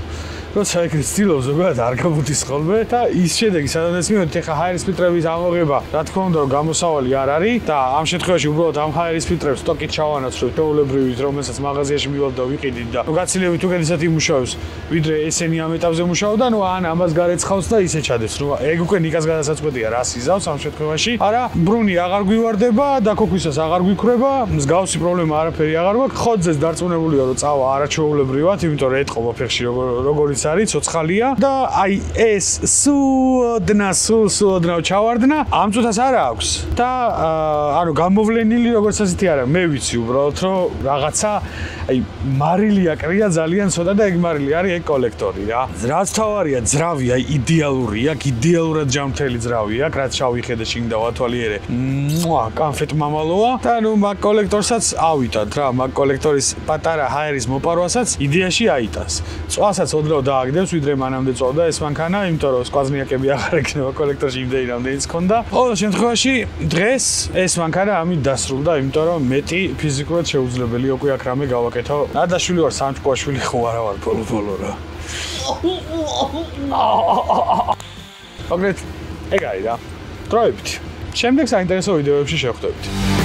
როცა ეგრე ცდილობ ზოგადად არ გამოდის ხოლმე და ის შედეგი სადაც მივედით ეხა ჰაერის ფილტრების ამოღება რა თქმა უნდა რომ გამოსავალი არ არის და ამ შემთხვევაში უბრალოდ ამ ჰაერის ფილტრებს სტოკით ჩავანაცვლებ თეოლებრივით რომელსაც მაღაზიაში მივალ და ვიყიდით და გაცილებით უკეთესად იმუშავებს ვიდრე ესენი ამ ეტაპზე მუშაობდა ნუ ან ამას გარეცხავს და ისე ჩადებს რომ ეგ უკვე ნიკას გადასაწყვეტია რას იზავს ამ შემთხვევაში არა ბრუნი აღარ გვივარდება და ქოქვისას აღარ გვიქრება მსგავსი პრობლემა არაფერი აღარ გვაქვს ხოძეს დარწმუნებულია რომ წავა არაჩვეულებრივად იმიტომ რომ ეთყობა ფეხში როგორიც არის ცოცხალია და აი ეს სუდნა ჩავარდნა ამ წუთას არ აქვს და ანუ გამოვლენილი როგორც ასეთი არა მე ვიცი უბრალოდ რომ რაღაცა აი მარილია კრია ძალიან ცოტა და ეგ მარილი არის ეგ კოლექტორი რა რაც თავარია ძრავი აი იდეალურია იდეალურად ჯამთელი ძრავი აქვს რაც ჩავიხედე შინ და ვათვალიერე კანფეტ მამალოა და ნუ მაგ კოლექტორსაც ავიტად რა მაგ კოლექტორის პატარა ჰაერის მოპარვასაც იდეაში აიტანს წვასაც ოდნავ დააგდებს ვიდრე მანამდე წვავდა ეს მანქანა იმიტომ რომ სკვაზნიაკები აღარ ექნება კოლექტორში იმდენი რამდენიც ქონდა ყოველ შემთხვევაში დღეს ეს მანქანა ამით დასრულდა იმიტომ რომ მეტი ფიზიკურად შეუძლებელია უკვე აქ რამე გავაკეთო ნადაშვილი ვარ სამჭკუაშვილი ხო არა ვარ ბოლო რა მოგეთ ეგ არის რა დროებით შემდეგ საინტერესო ვიდეოებში შევხვდებით